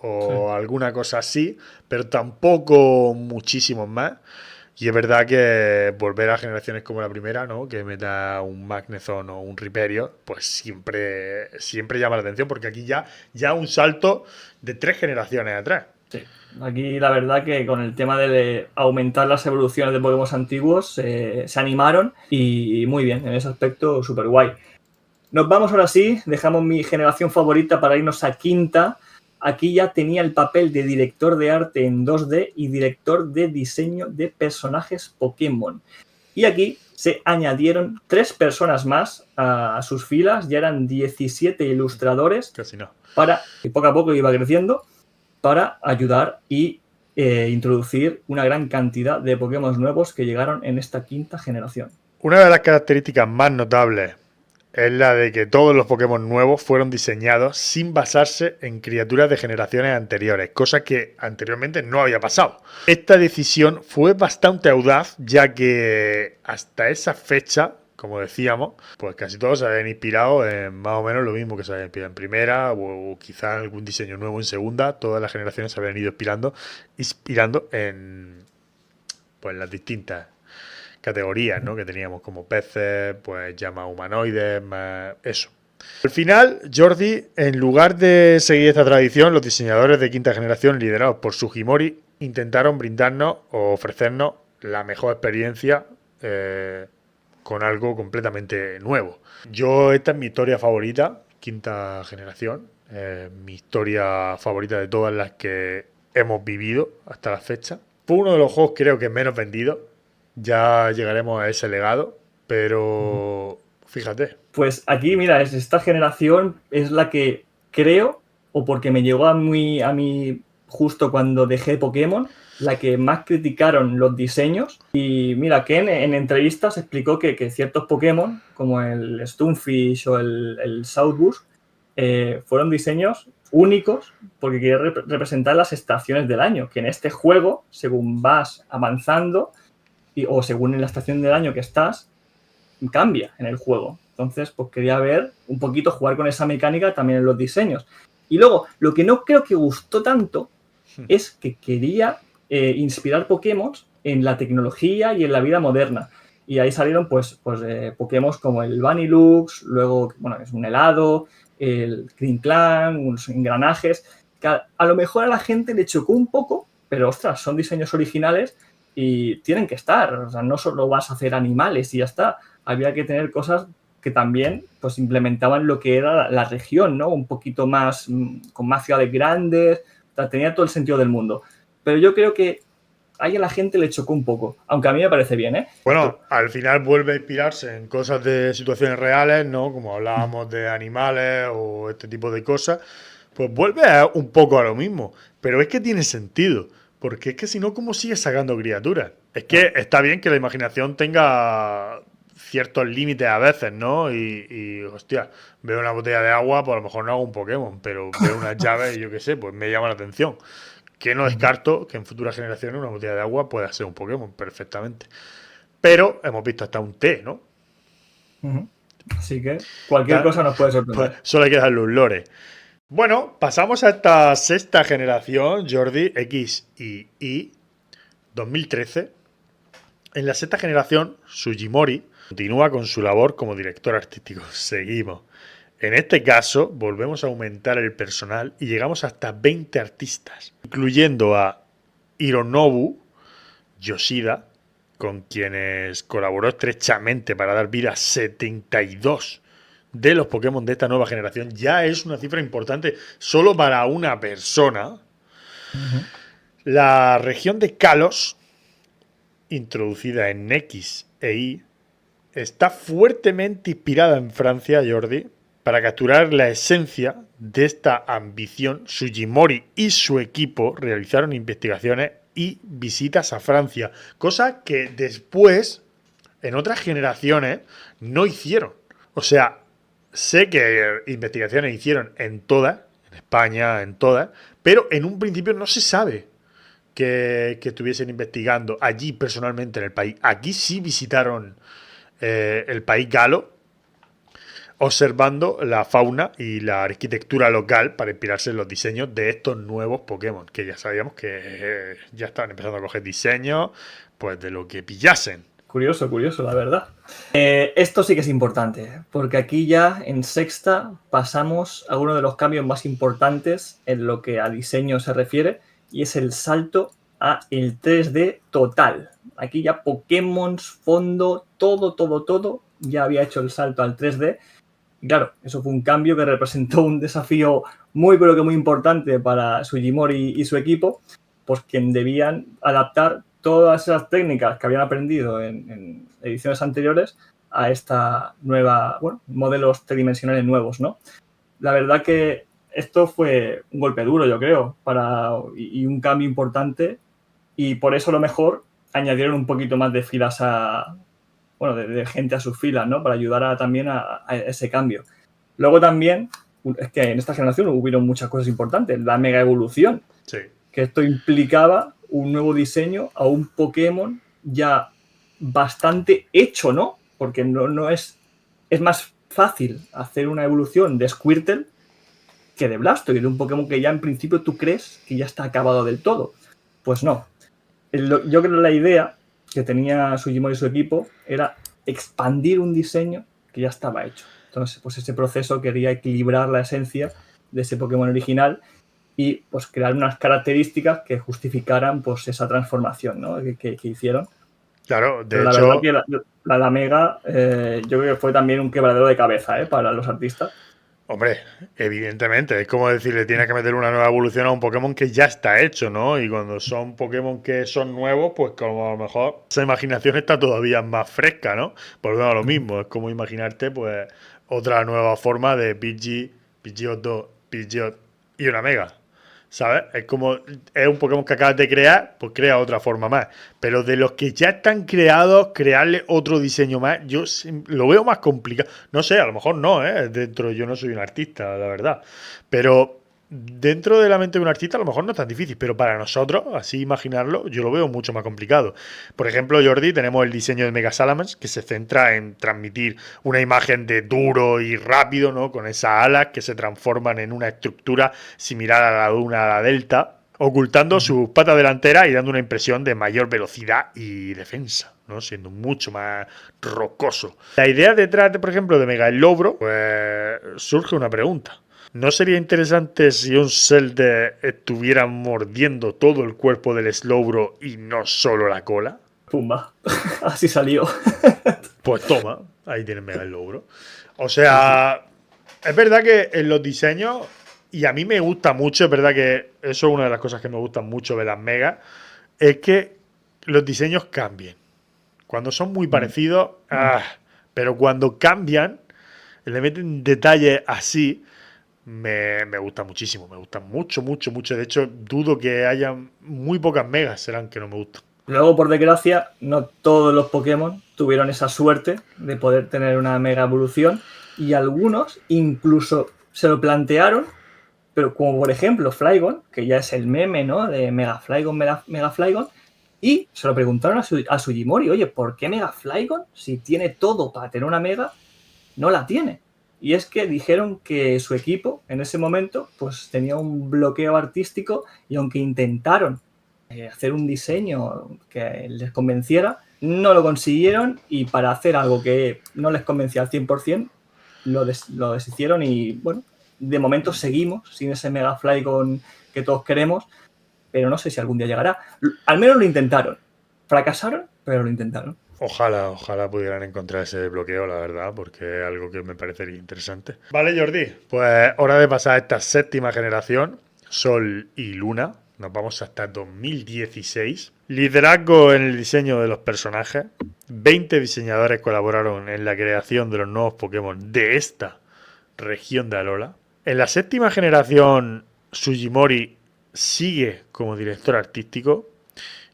o alguna cosa así, pero tampoco muchísimos más. Y es verdad que volver a generaciones como la primera, ¿no? Que meta un Magnezone o un Rhyperior, pues siempre llama la atención, porque aquí ya un salto de 3 generaciones atrás. Sí, aquí la verdad que con el tema de aumentar las evoluciones de Pokémon antiguos se animaron y muy bien, en ese aspecto súper guay. Nos vamos ahora sí, dejamos mi generación favorita para irnos a quinta. Aquí ya tenía el papel de director de arte en 2D y director de diseño de personajes Pokémon. Y aquí se añadieron 3 personas más a sus filas, ya eran 17 ilustradores. Casi no. Y poco a poco iba creciendo, para ayudar y introducir una gran cantidad de Pokémon nuevos que llegaron en esta quinta generación. Una de las características más notables es la de que todos los Pokémon nuevos fueron diseñados sin basarse en criaturas de generaciones anteriores, cosa que anteriormente no había pasado. Esta decisión fue bastante audaz, ya que hasta esa fecha, como decíamos, pues casi todos se habían inspirado en más o menos lo mismo que se habían inspirado en primera o quizá algún diseño nuevo en segunda. Todas las generaciones se habían ido inspirando en pues las distintas categorías, ¿no?, que teníamos, como peces, pues ya más humanoides, más eso. Al final, Jordi, en lugar de seguir esta tradición, los diseñadores de quinta generación, liderados por Sugimori, intentaron brindarnos o ofrecernos la mejor experiencia con algo completamente nuevo. Esta es mi historia favorita, quinta generación, mi historia favorita de todas las que hemos vivido hasta la fecha. Fue uno de los juegos, creo que menos vendidos. Ya llegaremos a ese legado, pero fíjate. Pues aquí, mira, esta generación es la que creo, o porque me llegó a mí justo cuando dejé Pokémon, la que más criticaron los diseños. Y mira, Ken en entrevistas explicó que ciertos Pokémon, como el Stunfisk o el Southbush, fueron diseños únicos porque quería representar las estaciones del año, que en este juego, según vas avanzando o según en la estación del año que estás, cambia en el juego. Entonces, pues quería ver un poquito, jugar con esa mecánica también en los diseños. Y luego, lo que no creo que gustó tanto es que quería inspirar Pokémon en la tecnología y en la vida moderna. Y ahí salieron pues Pokémon como el Vanillux, luego, bueno, es un helado, el Green Clan, unos engranajes, que a lo mejor a la gente le chocó un poco, pero ostras, son diseños originales y tienen que estar. O sea, no solo vas a hacer animales y ya está. Había que tener cosas que también pues implementaban lo que era la región, ¿no? Un poquito más, con más ciudades grandes. O sea, tenía todo el sentido del mundo. Pero yo creo que ahí a la gente le chocó un poco, aunque a mí me parece bien, ¿eh? Bueno, al final vuelve a inspirarse en cosas de situaciones reales, ¿no? Como hablábamos de animales o este tipo de cosas. Pues vuelve un poco a lo mismo. Pero es que tiene sentido. Porque es que si no, ¿cómo sigues sacando criaturas? Es que está bien que la imaginación tenga ciertos límites a veces, ¿no? Y hostia, veo una botella de agua, pues a lo mejor no hago un Pokémon, pero veo unas llaves y yo qué sé, pues me llama la atención. Que no descarto que en futuras generaciones una botella de agua pueda ser un Pokémon perfectamente. Pero hemos visto hasta un té, ¿no? Así que cualquier cosa nos puede sorprender. Pues solo hay que darle un lore. Bueno, pasamos a esta sexta generación, Jordi, X y Y, 2013. En la sexta generación, Sugimori continúa con su labor como director artístico. Seguimos. En este caso, volvemos a aumentar el personal y llegamos hasta 20 artistas, incluyendo a Hironobu Yoshida, con quienes colaboró estrechamente para dar vida a 72 de los Pokémon de esta nueva generación. Ya es una cifra importante solo para una persona. La región de Kalos, introducida en X e Y, está fuertemente inspirada en Francia, Jordi. Para capturar la esencia de esta ambición, Sugimori y su equipo realizaron investigaciones y visitas a Francia, cosa que después, en otras generaciones, no hicieron. O sea, sé que investigaciones hicieron en todas, en España, en todas, pero en un principio no se sabe que estuviesen investigando allí personalmente en el país. Aquí sí visitaron el país galo, observando la fauna y la arquitectura local para inspirarse en los diseños de estos nuevos Pokémon, que ya sabíamos que ya estaban empezando a coger diseños pues de lo que pillasen. Curioso, la verdad. Esto sí que es importante, porque aquí ya en sexta pasamos a uno de los cambios más importantes en lo que a diseño se refiere, y es el salto a el 3D total. Aquí ya Pokémon, fondo, todo ya había hecho el salto al 3D. Y claro, eso fue un cambio que representó un desafío muy, pero que muy importante para Sugimori y su equipo, pues quien debían adaptar todas esas técnicas que habían aprendido en ediciones anteriores a esta nueva, bueno, modelos tridimensionales nuevos, ¿no? La verdad que esto fue un golpe duro, yo creo, y un cambio importante, y por eso a lo mejor añadieron un poquito más de filas de gente a sus filas, ¿no? Para ayudar también a ese cambio. Luego también, es que en esta generación hubieron muchas cosas importantes. La mega evolución, Sí. que esto implicaba un nuevo diseño a un Pokémon ya bastante hecho, ¿no? Porque no es más fácil hacer una evolución de Squirtle que de Blastoise, de un Pokémon que ya en principio tú crees que ya está acabado del todo. Pues no. Yo creo que la idea que tenía Sugimori y su equipo era expandir un diseño que ya estaba hecho. Entonces, pues ese proceso quería equilibrar la esencia de ese Pokémon original y pues crear unas características que justificaran pues esa transformación, ¿no? que hicieron. Claro, de Pero hecho... la verdad que la Mega yo creo que fue también un quebradero de cabeza para los artistas. Hombre, evidentemente, es como decirle, tienes que meter una nueva evolución a un Pokémon que ya está hecho, ¿no? Y cuando son Pokémon que son nuevos, pues como a lo mejor esa imaginación está todavía más fresca, ¿no? Volvemos a lo mismo, es como imaginarte, pues, otra nueva forma de Pidgey, Pidgeotto, Pidgeot y una Mega, ¿sabes? Es como, es un Pokémon que acabas de crear, pues crea otra forma más. Pero de los que ya están creados, crearle otro diseño más, yo lo veo más complicado. No sé, a lo mejor no, ¿eh? Yo no soy un artista, la verdad. Pero dentro de la mente de un artista a lo mejor no es tan difícil, pero para nosotros, así imaginarlo, yo lo veo mucho más complicado. Por ejemplo, Jordi, tenemos el diseño de Mega Salamence, que se centra en transmitir una imagen de duro y rápido, ¿no? Con esas alas que se transforman en una estructura similar a la de una ala delta, ocultando sus patas delanteras y dando una impresión de mayor velocidad y defensa, ¿no? Siendo mucho más rocoso. La idea detrás, por ejemplo, de Mega Slowbro, pues surge una pregunta. ¿No sería interesante si un Celde estuviera mordiendo todo el cuerpo del Slowbro y no solo la cola? Pumba, así salió. Pues toma, ahí tienes Mega Slowbro. O sea, es verdad que en los diseños, y a mí me gusta mucho, es verdad que eso es una de las cosas que me gustan mucho de las Megas, es que los diseños cambien. Cuando son muy parecidos, pero cuando cambian, le meten detalles así, me gusta muchísimo, me gustan mucho, mucho, mucho. De hecho, dudo que haya muy pocas Megas serán que no me gustan. Luego, por desgracia, no todos los Pokémon tuvieron esa suerte de poder tener una mega evolución y algunos incluso se lo plantearon, pero como por ejemplo Flygon, que ya es el meme, ¿no? De Mega Flygon, Mega Flygon, y se lo preguntaron a Sugimori, oye, ¿por qué Mega Flygon, si tiene todo para tener una Mega, no la tiene? Y es que dijeron que su equipo, en ese momento, pues tenía un bloqueo artístico y aunque intentaron hacer un diseño que les convenciera, no lo consiguieron y para hacer algo que no les convencía al 100%, lo deshicieron y, bueno, de momento seguimos sin ese Mega Flygon que todos queremos, pero no sé si algún día llegará. Al menos lo intentaron. Fracasaron, pero lo intentaron. Ojalá pudieran encontrar ese bloqueo, la verdad, porque es algo que me parecería interesante. Vale, Jordi, pues hora de pasar a esta séptima generación, Sol y Luna. Nos vamos hasta 2016. Liderazgo en el diseño de los personajes. 20 diseñadores colaboraron en la creación de los nuevos Pokémon de esta región de Alola. En la séptima generación, Sugimori sigue como director artístico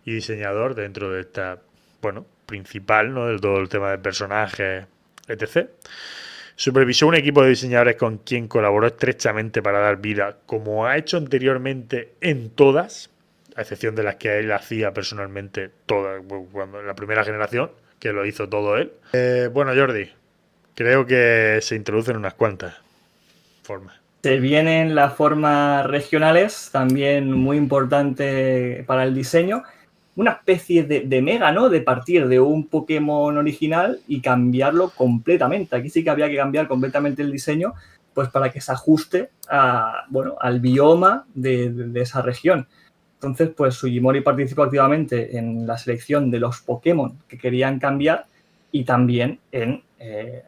y diseñador dentro de esta, bueno, principal, ¿no? De todo el tema de personajes, etc. Supervisó un equipo de diseñadores con quien colaboró estrechamente para dar vida, como ha hecho anteriormente en todas, a excepción de las que él hacía personalmente todas, cuando en la primera generación, que lo hizo todo él. Bueno, Jordi, creo que se introducen unas cuantas formas. Se vienen las formas regionales, también muy importante para el diseño. Una especie de mega, ¿no? De partir de un Pokémon original y cambiarlo completamente. Aquí sí que había que cambiar completamente el diseño, pues para que se ajuste al bioma de esa región. Entonces, pues Sugimori participó activamente en la selección de los Pokémon que querían cambiar y también en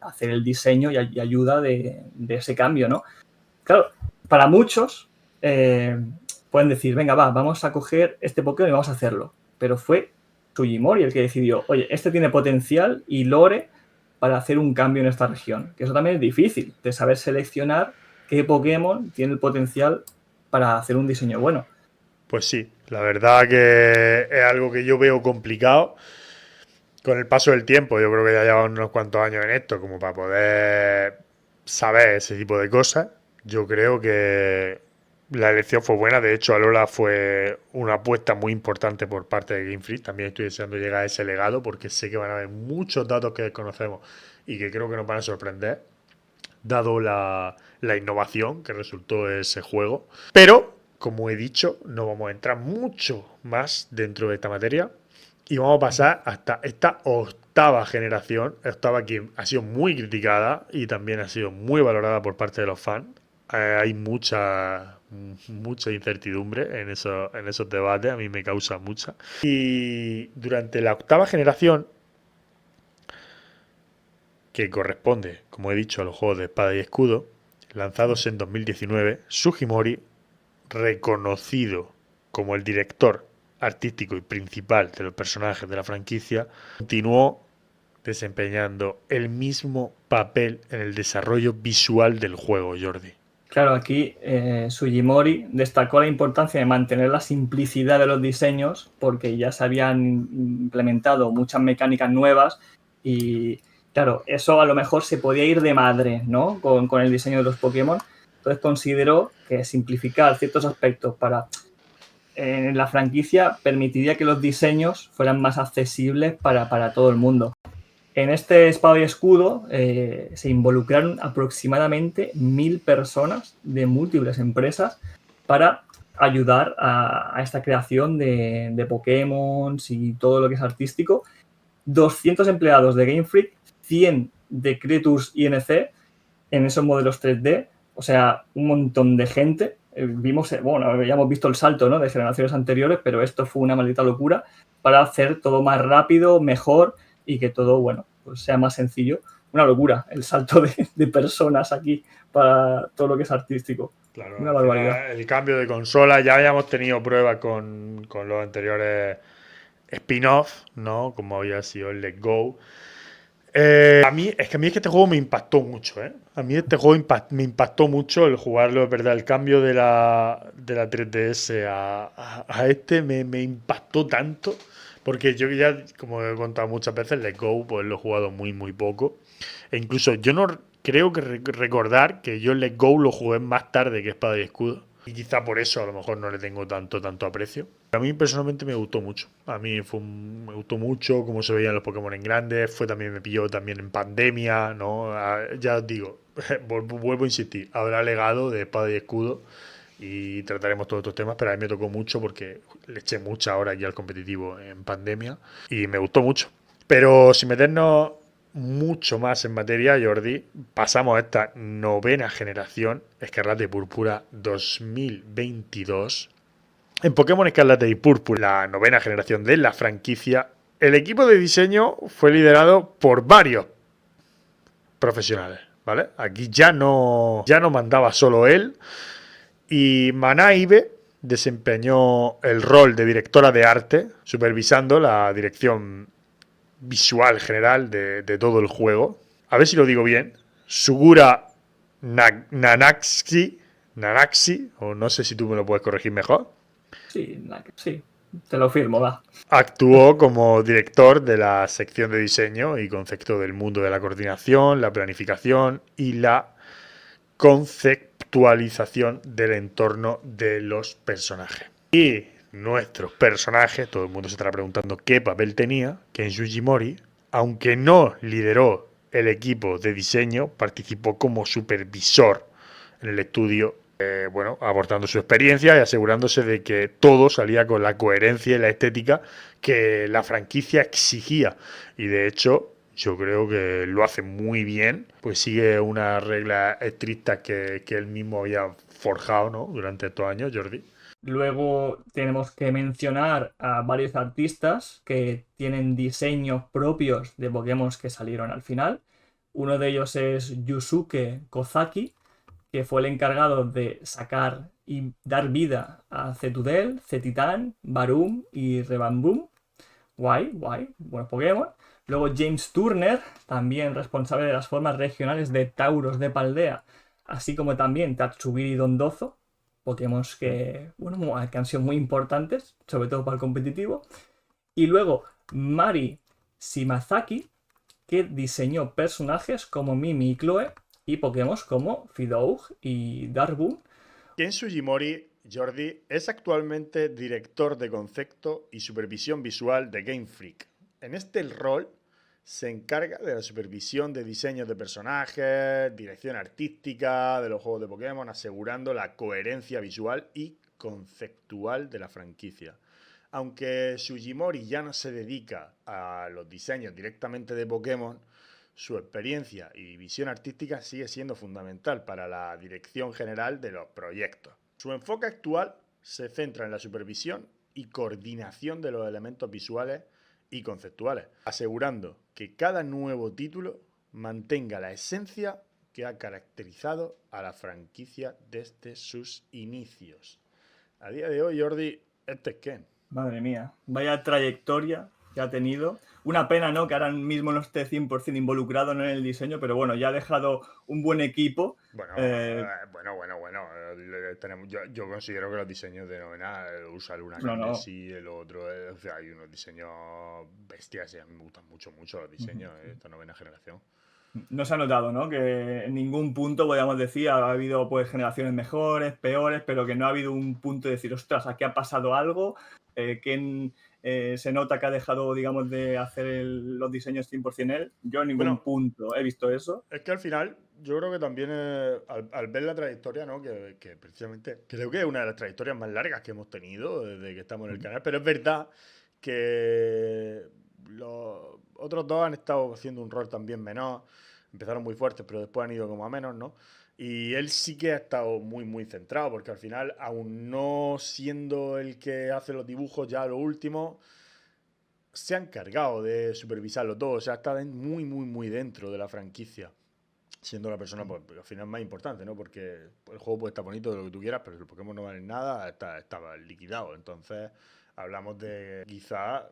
hacer el diseño y ayuda de ese cambio, ¿no? Claro, para muchos pueden decir, venga, vamos a coger este Pokémon y vamos a hacerlo. Pero fue Sugimori el que decidió, oye, este tiene potencial y lore para hacer un cambio en esta región. Que eso también es difícil, de saber seleccionar qué Pokémon tiene el potencial para hacer un diseño bueno. Pues sí, la verdad que es algo que yo veo complicado. Con el paso del tiempo, yo creo que ya llevamos unos cuantos años en esto, como para poder saber ese tipo de cosas. Yo creo que la elección fue buena. De hecho, Alola fue una apuesta muy importante por parte de Game Freak. También estoy deseando llegar a ese legado porque sé que van a haber muchos datos que desconocemos y que creo que nos van a sorprender, dado la innovación que resultó ese juego. Pero, como he dicho, no vamos a entrar mucho más dentro de esta materia. Y vamos a pasar hasta esta octava generación, octava que ha sido muy criticada y también ha sido muy valorada por parte de los fans. Hay mucha incertidumbre en esos debates, a mí me causa mucha. Y durante la octava generación, que corresponde, como he dicho, a los juegos de espada y escudo, lanzados en 2019, Sugimori, reconocido como el director artístico y principal de los personajes de la franquicia, continuó desempeñando el mismo papel en el desarrollo visual del juego, Jordi. Claro, aquí Sugimori destacó la importancia de mantener la simplicidad de los diseños porque ya se habían implementado muchas mecánicas nuevas y, claro, eso a lo mejor se podía ir de madre, ¿no? Con el diseño de los Pokémon. Entonces consideró que simplificar ciertos aspectos en la franquicia permitiría que los diseños fueran más accesibles para todo el mundo. En este espada y escudo se involucraron aproximadamente 1000 personas de múltiples empresas para ayudar a esta creación de Pokémon y todo lo que es artístico. 200 empleados de Game Freak, 100 de Creatures INC en esos modelos 3D, o sea, un montón de gente. Ya hemos visto el salto, ¿no?, de generaciones anteriores, pero esto fue una maldita locura para hacer todo más rápido, mejor y que todo, bueno, pues sea más sencillo. Una locura el salto de personas aquí para todo lo que es artístico. Claro, una barbaridad. el cambio de consola, ya habíamos tenido pruebas con los anteriores spin-off, ¿no? Como había sido el Let's Go. A mí es que este juego me impactó mucho, ¿eh? A mí este juego me impactó mucho el jugarlo, es verdad, el cambio de la 3DS a este me impactó tanto, porque yo ya, como he contado muchas veces, Let's Go, pues lo he jugado muy, muy poco. E incluso yo no creo que recordar que yo Let's Go lo jugué más tarde que Espada y Escudo. Y quizá por eso a lo mejor no le tengo tanto aprecio. A mí personalmente me gustó mucho. A mí me gustó mucho cómo se veían los Pokémon en grandes. Me pilló también en pandemia, ¿no? Ya os digo, vuelvo a insistir, habrá legado de Espada y Escudo y trataremos todos estos temas, pero a mí me tocó mucho porque le eché mucha hora aquí al competitivo en pandemia y me gustó mucho. Pero sin meternos mucho más en materia, Jordi, pasamos a esta novena generación, Escarlata y Púrpura 2022. En Pokémon Escarlata y Púrpura, la novena generación de la franquicia, el equipo de diseño fue liderado por varios profesionales, ¿vale? Aquí ya no mandaba solo él, y Manaibe desempeñó el rol de directora de arte, supervisando la dirección visual general de todo el juego. A ver si lo digo bien. Sugura Nanaxi, o no sé si tú me lo puedes corregir mejor. Sí, te lo firmo, va. Actuó como director de la sección de diseño y concepto del mundo de la coordinación, la planificación y la conceptualización del entorno de los personajes. Y nuestros personajes, todo el mundo se estará preguntando qué papel tenía. Ken Sugimori, aunque no lideró el equipo de diseño, participó como supervisor en el estudio, aportando su experiencia y asegurándose de que todo salía con la coherencia y la estética que la franquicia exigía. Y de hecho, yo creo que lo hace muy bien, pues sigue unas reglas estrictas que él mismo había forjado, ¿no?, durante estos años, Jordi. Luego tenemos que mencionar a varios artistas que tienen diseños propios de Pokémon que salieron al final. Uno de ellos es Yusuke Kozaki, que fue el encargado de sacar y dar vida a Cetudel, Cetitan, Barum y Rebambum. Guay, guay, buenos Pokémon. Luego James Turner, también responsable de las formas regionales de Tauros de Paldea, así como también Tatsugiri Dondozo, Pokémon que, bueno, que han sido muy importantes, sobre todo para el competitivo. Y luego Mari Shimazaki, que diseñó personajes como Mimi y Chloe y Pokémon como Fidough y Darboom. Ken Sugimori, Jordi, es actualmente director de concepto y supervisión visual de Game Freak. En este rol se encarga de la supervisión de diseños de personajes, dirección artística de los juegos de Pokémon, asegurando la coherencia visual y conceptual de la franquicia. Aunque Sugimori ya no se dedica a los diseños directamente de Pokémon, su experiencia y visión artística sigue siendo fundamental para la dirección general de los proyectos. Su enfoque actual se centra en la supervisión y coordinación de los elementos visuales y conceptuales, asegurando que cada nuevo título mantenga la esencia que ha caracterizado a la franquicia desde sus inicios. A día de hoy, Jordi, este es Ken. Madre mía, vaya trayectoria que ha tenido. Una pena, ¿no?, que ahora mismo no esté 100% involucrado, ¿no?, en el diseño, pero bueno, ya ha dejado un buen equipo. Bueno, yo considero que los diseños de novena usa Luna Carmesí, el otro, o sea, hay unos diseños bestias y a mí me gustan mucho los diseños de esta novena generación. No se ha notado, ¿no?, que en ningún punto, podríamos decir, ha habido pues generaciones mejores, peores, pero que no ha habido un punto de decir, ostras, aquí ha pasado algo, que se nota que ha dejado, digamos, de hacer los diseños 100% él. Yo en ningún punto he visto eso. Es que al final, yo creo que también al ver la trayectoria, ¿no?, que precisamente creo que es una de las trayectorias más largas que hemos tenido desde que estamos en el canal, pero es verdad que los otros dos han estado haciendo un rol también menor. Empezaron muy fuertes, pero después han ido como a menos, ¿no? Y él sí que ha estado muy centrado, porque al final, aún no siendo el que hace los dibujos ya lo último, se ha encargado de supervisarlo todo. O sea, está muy dentro de la franquicia, siendo la persona, pues, al final más importante, ¿no? Porque el juego puede estar bonito de lo que tú quieras, pero si los Pokémon no valen nada, estaba liquidado. Entonces, hablamos de quizá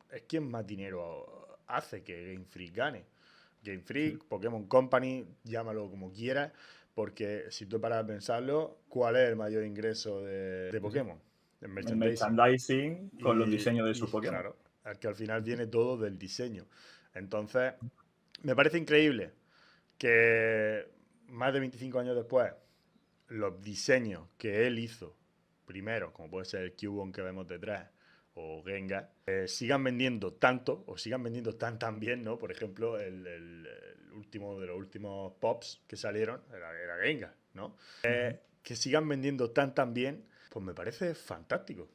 es quien más dinero hace que Game Freak gane. Game Freak, Pokémon Company, llámalo como quieras, porque si tú paras a pensarlo, ¿cuál es el mayor ingreso de Pokémon? El merchandising con los diseños de sus Pokémon. Claro, es que al final viene todo del diseño. Entonces, me parece increíble que más de 25 años después, los diseños que él hizo primero, como puede ser el Cubone que vemos detrás, o Gengar, sigan vendiendo tanto, o sigan vendiendo tan bien, ¿no? Por ejemplo, el último de los últimos pops que salieron era Gengar, ¿no? Que sigan vendiendo tan bien, pues me parece fantástico.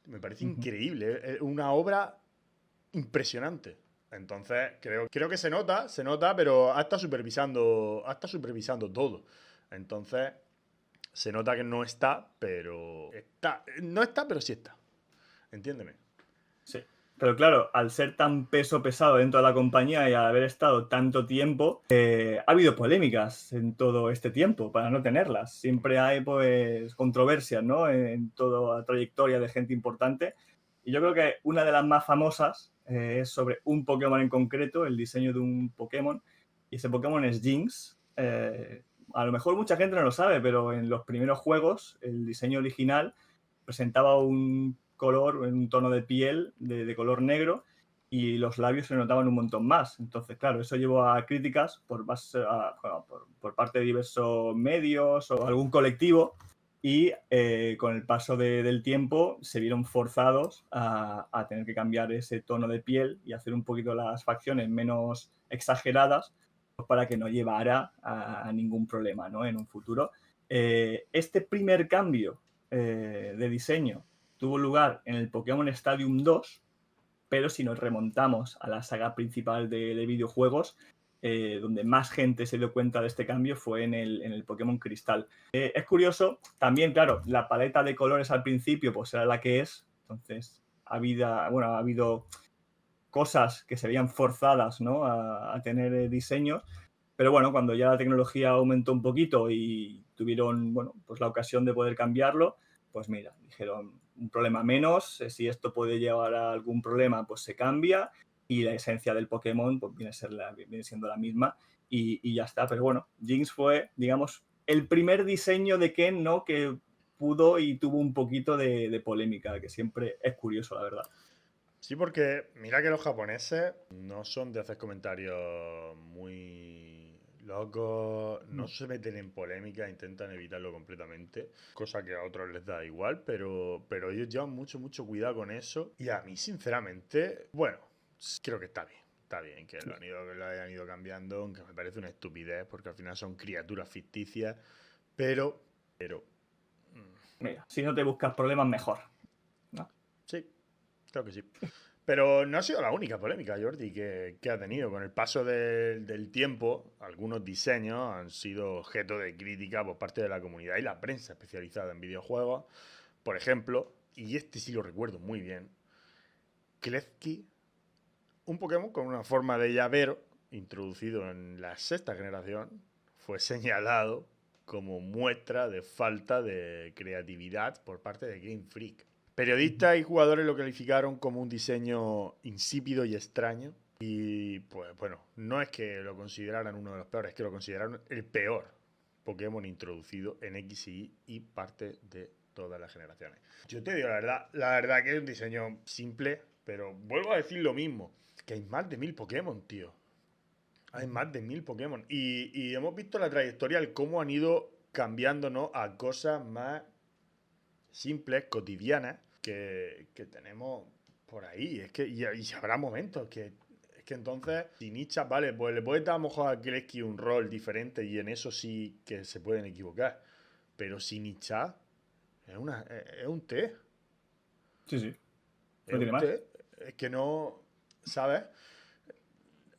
Me parece increíble. Es una obra impresionante. Entonces, creo que se nota, pero hasta supervisando todo. Entonces, se nota que no está, pero está. No está, pero sí está. Entiéndeme. Sí, pero claro, al ser tan peso pesado dentro de la compañía y al haber estado tanto tiempo, ha habido polémicas en todo este tiempo, para no tenerlas. Siempre hay, pues, controversias, ¿no?, en toda la trayectoria de gente importante. Y yo creo que una de las más famosas es sobre un Pokémon en concreto, el diseño de un Pokémon. Y ese Pokémon es Jynx. A lo mejor mucha gente no lo sabe, pero en los primeros juegos, el diseño original presentaba un color, un tono de piel de color negro y los labios se notaban un montón más. Entonces, claro, eso llevó a críticas por parte de diversos medios o algún colectivo y con el paso del tiempo se vieron forzados a tener que cambiar ese tono de piel y hacer un poquito las facciones menos exageradas para que no llevara a ningún problema, ¿no?, en un futuro. Este primer cambio de diseño tuvo lugar en el Pokémon Stadium 2, pero si nos remontamos a la saga principal de videojuegos, donde más gente se dio cuenta de este cambio fue en el Pokémon Cristal. Es curioso, también, claro, la paleta de colores al principio pues era la que es, entonces ha habido cosas que se veían forzadas, ¿no? a tener diseños, pero bueno, cuando ya la tecnología aumentó un poquito y tuvieron, bueno, pues la ocasión de poder cambiarlo, pues mira, dijeron un problema menos, si esto puede llevar a algún problema, pues se cambia y la esencia del Pokémon pues viene siendo la misma y ya está. Pero bueno, Jinx fue, digamos, el primer diseño de Ken, ¿no? Que pudo y tuvo un poquito de polémica, que siempre es curioso, la verdad. Sí, porque mira que los japoneses no son de hacer comentarios muy locos, no se meten en polémica, intentan evitarlo completamente, cosa que a otros les da igual, pero ellos llevan mucho, mucho cuidado con eso. Y a mí, sinceramente, bueno, creo que está bien. Está bien que lo hayan ido cambiando, aunque me parece una estupidez, porque al final son criaturas ficticias, pero Mira, si no te buscas problemas, mejor, ¿no? sí, creo que sí. Pero no ha sido la única polémica, Jordi, que ha tenido. Con el paso del tiempo, algunos diseños han sido objeto de crítica por parte de la comunidad y la prensa especializada en videojuegos. Por ejemplo, y este sí lo recuerdo muy bien, Klefki, un Pokémon con una forma de llavero, introducido en la sexta generación, fue señalado como muestra de falta de creatividad por parte de Game Freak. Periodistas y jugadores lo calificaron como un diseño insípido y extraño. Y pues bueno, no es que lo consideraran uno de los peores, es que lo consideraron el peor Pokémon introducido en X y Y parte de todas las generaciones. Yo te digo la verdad que es un diseño simple, pero vuelvo a decir lo mismo, que hay más de 1000 Pokémon, tío. Hay más de 1000 Pokémon. Y hemos visto la trayectoria, el cómo han ido cambiando, ¿no? A cosas más simples, cotidianas, que tenemos por ahí. Es que y habrá momentos que es que entonces, si Nicha, vale, pues le puedes dar a lo mejor a Kleski un rol diferente y en eso sí que se pueden equivocar. Pero si Nicha es un T. Sí, sí. Es No tiene un más. T. Es que no, ¿sabes?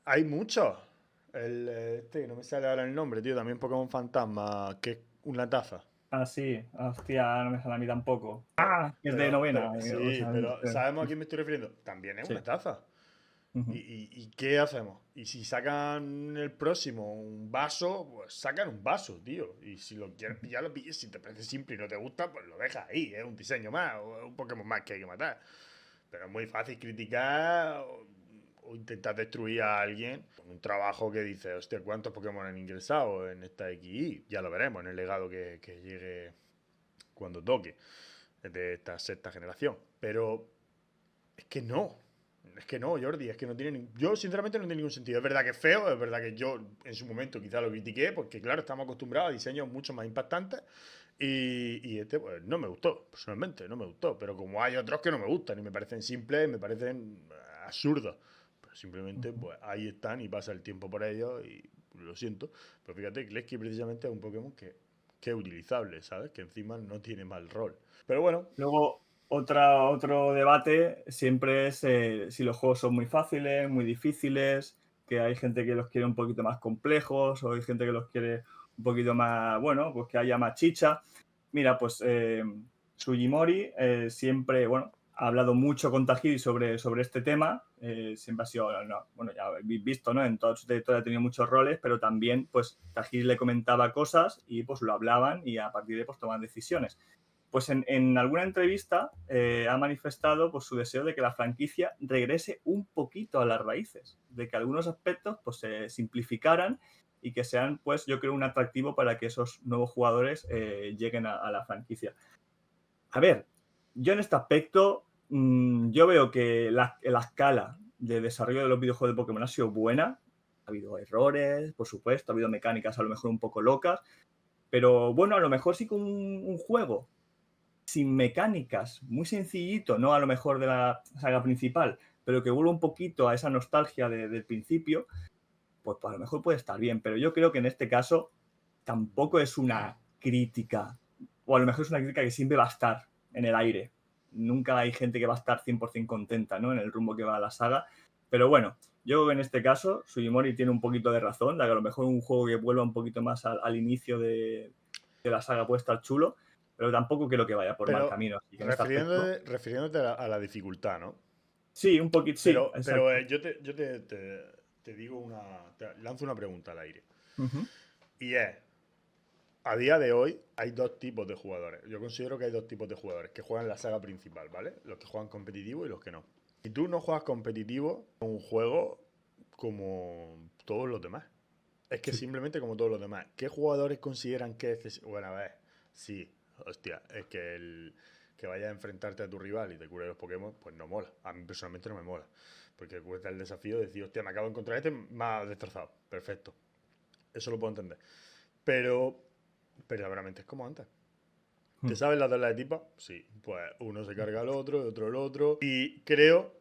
Hay muchos. No me sale ahora el nombre, tío. También Pokémon Fantasma, que es una taza. Ah, sí. Hostia, no me sale a mí tampoco. Es de Pero, novena. O sí, sea, pero ¿sabemos a quién me estoy refiriendo? También es sí. una taza. Ujú. ¿Y qué hacemos? Y si sacan el próximo un vaso, pues sacan un vaso, tío. Y si lo quieres pillar, lo pilles. Si te parece simple y no te gusta, pues lo dejas ahí. Es un diseño más o es un Pokémon más que hay que matar. Pero es muy fácil criticar o intentar destruir a alguien con un trabajo que dice, hostia, ¿cuántos Pokémon han ingresado en esta XY? Ya lo veremos en el legado que llegue cuando toque de esta sexta generación. Pero es que no. Es que no, Jordi, es que no tiene yo sinceramente no tiene ningún sentido. Es verdad que es feo, es verdad que yo en su momento quizá lo critiqué, porque claro, estamos acostumbrados a diseños mucho más impactantes y este pues no me gustó, personalmente, no me gustó. Pero como hay otros que no me gustan y me parecen simples, me parecen absurdos. Pero simplemente pues ahí están y pasa el tiempo por ellos y lo siento. Pero fíjate, Kleski precisamente es un Pokémon que es utilizable, ¿sabes? Que encima no tiene mal rol. Pero bueno. Luego, otro debate siempre es si los juegos son muy fáciles, muy difíciles, que hay gente que los quiere un poquito más complejos o hay gente que los quiere un poquito más, bueno, pues que haya más chicha. Mira, pues Sugimori siempre, bueno, ha hablado mucho con Tajiri sobre este tema. Siempre ha sido, no, bueno, ya habéis visto, ¿no? En toda su trayectoria ha tenido muchos roles, pero también, pues, Tajiri le comentaba cosas y, pues, lo hablaban y a partir de ahí, pues, toman decisiones. Pues en alguna entrevista ha manifestado pues, su deseo de que la franquicia regrese un poquito a las raíces, de que algunos aspectos pues, se simplificaran y que sean, pues, yo creo, un atractivo para que esos nuevos jugadores lleguen a la franquicia. A ver, yo en este aspecto, yo veo que la escala de desarrollo de los videojuegos de Pokémon ha sido buena. Ha habido errores, por supuesto, ha habido mecánicas a lo mejor un poco locas, pero bueno, a lo mejor sí con un juego sin mecánicas, muy sencillito, no a lo mejor de la saga principal, pero que vuelva un poquito a esa nostalgia del principio, pues a lo mejor puede estar bien. Pero yo creo que en este caso tampoco es una crítica, o a lo mejor es una crítica que siempre va a estar en el aire. Nunca hay gente que va a estar 100% contenta, ¿no? En el rumbo que va la saga. Pero bueno, yo en este caso, Sugimori tiene un poquito de razón, de que a lo mejor un juego que vuelva un poquito más al inicio de la saga puede estar chulo, pero tampoco quiero que vaya por mal Pero camino. Así que en este aspecto, refiriéndote a la dificultad, ¿no? sí, un poquito, sí, Pero exacto. te digo te lanzo una pregunta al aire. Ujú. Y es, a día de hoy hay dos tipos de jugadores. Yo considero que hay dos tipos de jugadores que juegan la saga principal, ¿vale? Los que juegan competitivo y los que no. Si tú no juegas competitivo, es un juego como todos los demás. Es que Sí. simplemente como todos los demás. ¿Qué jugadores consideran que es... Bueno, a ver, sí, hostia, es que el que vayas a enfrentarte a tu rival y te cure los Pokémon, pues no mola. A mí personalmente no me mola. Porque cuesta el desafío de decir, hostia, me acabo de encontrar este, me ha destrozado. Perfecto. Eso lo puedo entender. Pero verdaderamente es como antes. ¿Te Mm. sabes las tabla de tipo? Sí. Pues uno se carga al otro, otro el otro. Y creo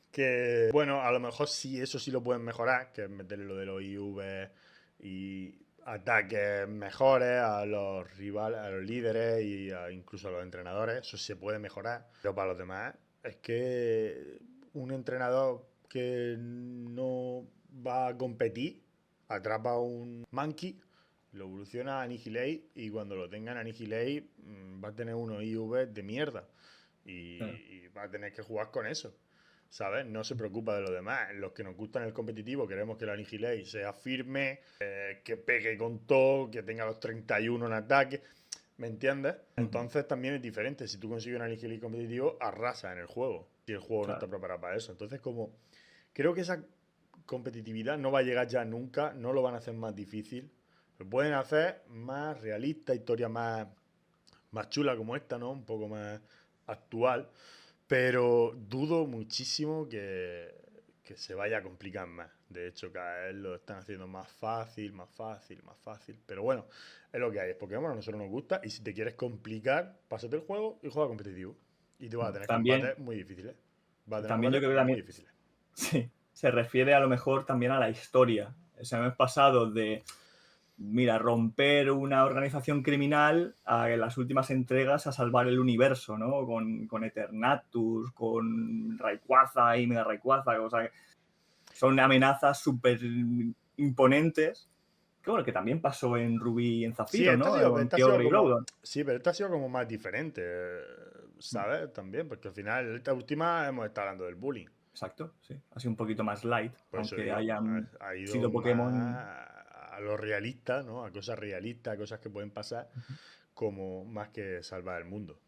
que, bueno, a lo mejor sí, eso sí lo pueden mejorar, que es meterle lo de los IV y ataques mejores a los rivales, a los líderes y incluso a los entrenadores. Eso se puede mejorar. Pero para los demás, es que un entrenador que no va a competir atrapa a un monkey, lo evoluciona a Annihilate y cuando lo tenga en Annihilate va a tener unos IV de mierda Claro. y va a tener que jugar con eso. ¿Sabes? No se preocupa de lo demás. Los que nos gustan el competitivo queremos que la Annihilate sea firme, que pegue con todo, que tenga los 31 en ataque. ¿Me entiendes? Ujú. Entonces también es diferente. Si tú consigues un Annihilate competitivo, arrasa en el juego. Si el juego no está Claro. preparado para eso. Entonces, como creo que esa competitividad no va a llegar ya nunca, no lo van a hacer más difícil. Lo pueden hacer más realista, historia más chula como esta, ¿no? Un poco más actual. Pero dudo muchísimo que se vaya a complicar más. De hecho, cada vez lo están haciendo más fácil, más fácil, más fácil. Pero bueno, es lo que hay. Es Pokémon, a nosotros nos gusta. Y si te quieres complicar, pásate el juego y juega competitivo. Y te vas a tener También, combates muy difíciles. Vas a tener también yo combates creo que muy también difíciles. sí, se refiere a lo mejor también a la historia. O sea, hemos pasado de, mira, romper una organización criminal a en las últimas entregas a salvar el universo, ¿no? Con Eternatus, con Rayquaza y Mega Rayquaza, o sea, son amenazas súper imponentes. Que bueno, que también pasó en Rubí y en Sí, Zafiro, ¿no? Con esta ha sido Kyogre y como. Groudon. Sí, pero esta ha sido como más diferente, ¿sabes? También, porque al final, esta última hemos estado hablando del bullying. Exacto, sí. Ha sido un poquito más light, Por eso aunque digo, hayan ha ido sido Pokémon. más a lo realista, ¿no? A cosas realistas, a cosas que pueden pasar, como más que salvar el mundo.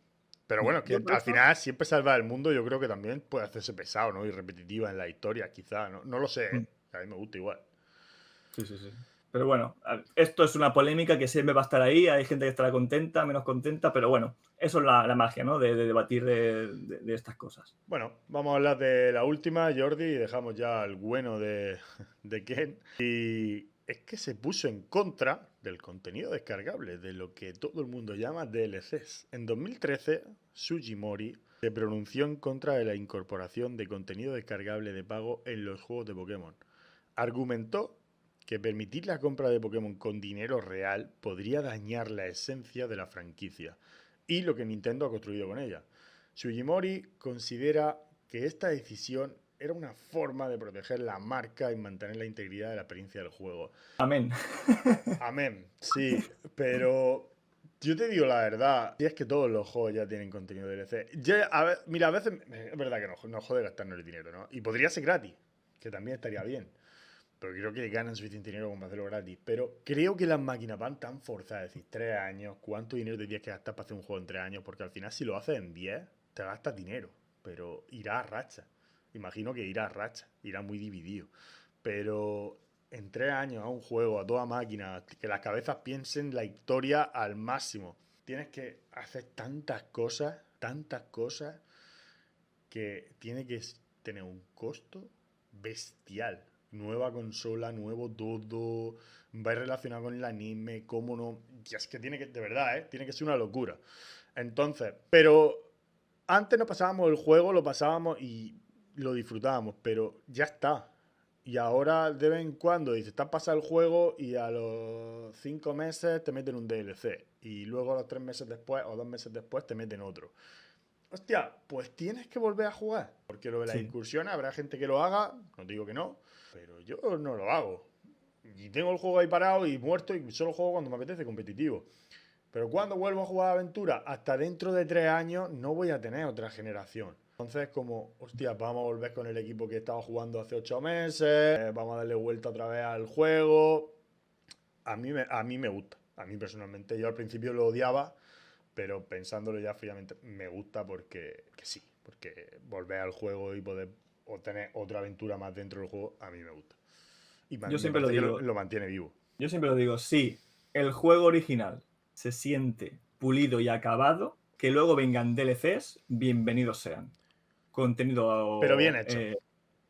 Pero bueno, Yo que por al eso. final siempre salvar el mundo yo creo que también puede hacerse pesado, ¿no? Y repetitiva en la historia, quizá, ¿no? No lo sé, ¿eh? A mí me gusta igual. Sí, sí, sí. Pero bueno, esto es una polémica que siempre va a estar ahí. Hay gente que estará contenta, menos contenta, pero bueno, eso es la magia, ¿no? De debatir de estas cosas. Bueno, vamos a hablar de la última, Jordi, y dejamos ya al bueno de Ken. Y es que se puso en contra del contenido descargable, de lo que todo el mundo llama DLCs. En 2013, Sugimori se pronunció en contra de la incorporación de contenido descargable de pago en los juegos de Pokémon. Argumentó que permitir la compra de Pokémon con dinero real podría dañar la esencia de la franquicia y lo que Nintendo ha construido con ella. Sugimori considera que esta decisión era una forma de proteger la marca y mantener la integridad de la experiencia del juego. Amén. Amén, sí, pero yo te digo la verdad, y es que todos los juegos ya tienen contenido DLC. Mira, a veces es verdad que no jode gastarnos el dinero, ¿no? Y podría ser gratis, que también estaría bien. Pero creo que ganan suficiente dinero como para hacerlo gratis. Pero creo que las máquinas van tan forzadas. Es decir, 3 años, ¿cuánto dinero tendrías que gastar para hacer un juego en 3 años? Porque al final, si lo haces en 10, te gastas dinero. Pero irá a racha. Imagino que irá a racha. Irá muy dividido. Pero en 3 años a un juego, a toda máquina, que las cabezas piensen la historia al máximo. Tienes que hacer tantas cosas, que tiene que tener un costo bestial. Nueva consola, nuevo todo, va a ir relacionado con el anime, cómo no. Y es que tiene que, de verdad, ¿eh? Tiene que ser una locura. Entonces, pero antes nos pasábamos el juego, lo pasábamos y lo disfrutábamos, pero ya está. Y ahora de vez en cuando dices, estás pasando el juego y a los 5 meses te meten un DLC. Y luego a los 3 meses después o 2 meses después te meten otro. hostia, pues tienes que volver a jugar. Porque lo de las Sí. incursiones, habrá gente que lo haga, no digo que no, pero yo no lo hago. Y tengo el juego ahí parado y muerto y solo juego cuando me apetece competitivo. Pero cuando vuelvo a jugar a aventura, hasta dentro de 3 años, no voy a tener otra generación. Entonces, como, hostia, vamos a volver con el equipo que estaba jugando hace 8 meses, vamos a darle vuelta otra vez al juego. A mí me gusta. A mí personalmente, yo al principio lo odiaba, pero pensándolo ya fríamente, me gusta porque porque volver al juego y poder obtener otra aventura más dentro del juego, a mí me gusta. Y Yo siempre lo parece que digo. lo mantiene vivo. Yo siempre lo digo, sí, el juego original se siente pulido y acabado, que luego vengan DLCs, bienvenidos sean. Contenido... Pero bien hecho.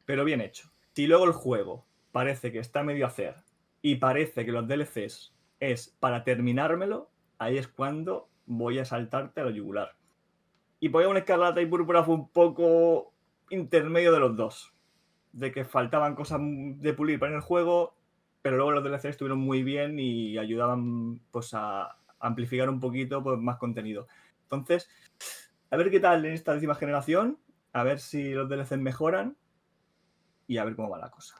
Pero bien hecho. Si luego el juego parece que está medio a hacer y parece que los DLCs es para terminármelo, ahí es cuando voy a saltarte a la yugular. Y Pokémon Escarlata y Púrpura fue un poco intermedio de los dos. De que faltaban cosas de pulir para el juego, pero luego los DLC estuvieron muy bien y ayudaban pues a amplificar un poquito pues, más contenido. Entonces, a ver qué tal en esta 10ª generación, a ver si los DLCs mejoran y a ver cómo va la cosa.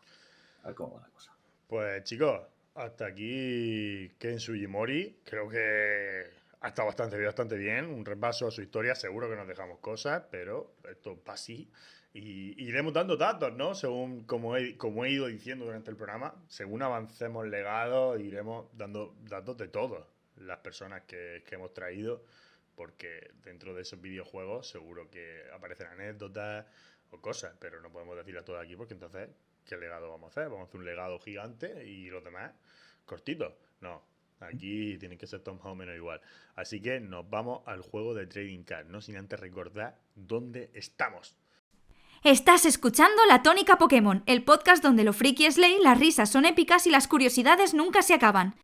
Pues chicos, hasta aquí Ken Sugimori. Creo que ha estado bastante bien. Un repaso a su historia. Seguro que nos dejamos cosas, pero esto va así. Y iremos dando datos, ¿no? Según como he ido diciendo durante el programa, según avancemos legados, iremos dando datos de todas las personas que hemos traído, porque dentro de esos videojuegos seguro que aparecen anécdotas o cosas, pero no podemos decirlas todas aquí porque entonces, ¿qué legado vamos a hacer? Vamos a hacer un legado gigante y los demás cortitos. No, aquí tienen que ser todos más o menos igual. Así que nos vamos al juego de Trading Card, no sin antes recordar dónde estamos. Estás escuchando La Tónica Pokémon, el podcast donde lo friki es ley, las risas son épicas y las curiosidades nunca se acaban.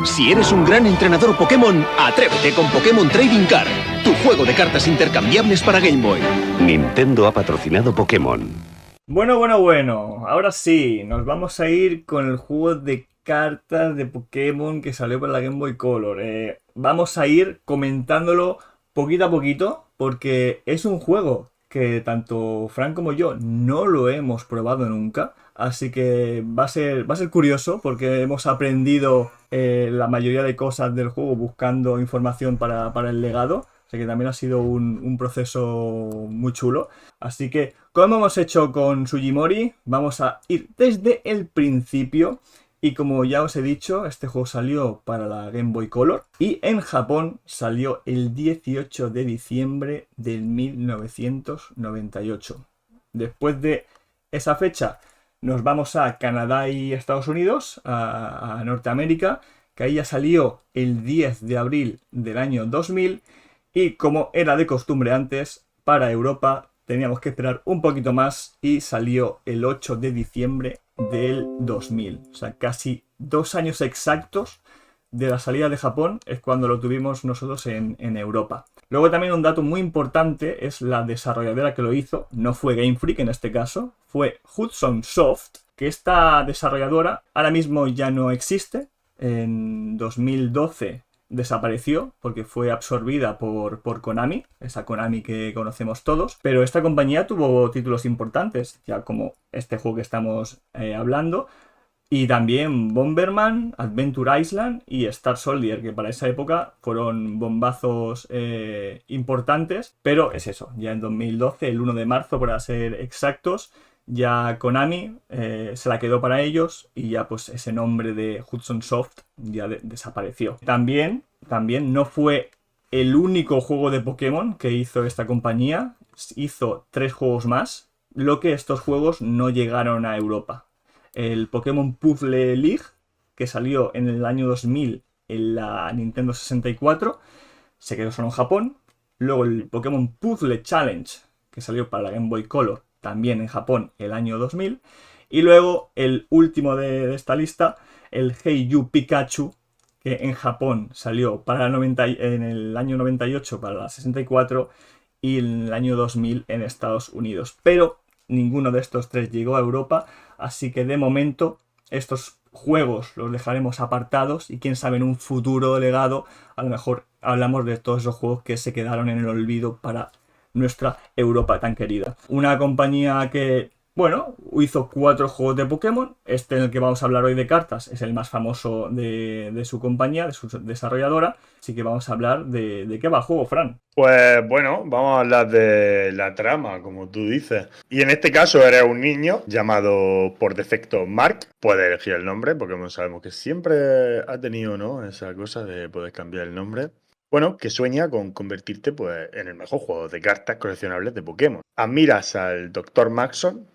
Si eres un gran entrenador Pokémon, atrévete con Pokémon Trading Card, tu juego de cartas intercambiables para Game Boy. Nintendo ha patrocinado Pokémon. Bueno. Ahora sí, nos vamos a ir con el juego de cartas de Pokémon que salió para la Game Boy Color. Vamos a ir comentándolo poquito a poquito porque es un juego que tanto Fran como yo no lo hemos probado nunca, así que va a ser curioso porque hemos aprendido la mayoría de cosas del juego buscando información para el legado, así que también ha sido un proceso muy chulo. Así que, como hemos hecho con Sugimori, vamos a ir desde el principio. Y como ya os he dicho, este juego salió para la Game Boy Color y en Japón salió el 18 de diciembre del 1998. Después de esa fecha nos vamos a Canadá y Estados Unidos, a Norteamérica, que ahí ya salió el 10 de abril del año 2000 y como era de costumbre antes, para Europa teníamos que esperar un poquito más y salió el 8 de diciembre del 2000. O sea, casi 2 años exactos de la salida de Japón es cuando lo tuvimos nosotros en Europa. Luego también un dato muy importante es la desarrolladora que lo hizo. No fue Game Freak en este caso, fue Hudson Soft, que esta desarrolladora ahora mismo ya no existe. En 2012 desapareció porque fue absorbida por Konami, esa Konami que conocemos todos, pero esta compañía tuvo títulos importantes, ya como este juego que estamos hablando, y también Bomberman, Adventure Island y Star Soldier, que para esa época fueron bombazos importantes, pero es eso, ya en 2012, el 1 de marzo para ser exactos, ya Konami se la quedó para ellos y ya pues ese nombre de Hudson Soft ya desapareció. También no fue el único juego de Pokémon que hizo esta compañía, hizo 3 juegos más, lo que estos juegos no llegaron a Europa. El Pokémon Puzzle League, que salió en el año 2000 en la Nintendo 64, se quedó solo en Japón. Luego el Pokémon Puzzle Challenge, que salió para la Game Boy Color, también en Japón el año 2000. Y luego el último de esta lista, el Hey You Pikachu, que en Japón salió en el año 98 para la 64 y en el año 2000 en Estados Unidos. Pero ninguno de estos 3 llegó a Europa, así que de momento estos juegos los dejaremos apartados y quién sabe en un futuro legado a lo mejor hablamos de todos esos juegos que se quedaron en el olvido para nuestra Europa tan querida. Una compañía que, bueno, hizo 4 juegos de Pokémon. Este en el que vamos a hablar hoy de cartas es el más famoso de su compañía, de su desarrolladora. Así que vamos a hablar de qué va el juego, Fran. Pues bueno, vamos a hablar de la trama, como tú dices. Y en este caso eres un niño llamado por defecto Mark. Puedes elegir el nombre, porque sabemos que siempre ha tenido, ¿no?, esa cosa de poder cambiar el nombre. Bueno, que sueña con convertirte pues, en el mejor juego de cartas coleccionables de Pokémon. Admiras al Dr. Maxon,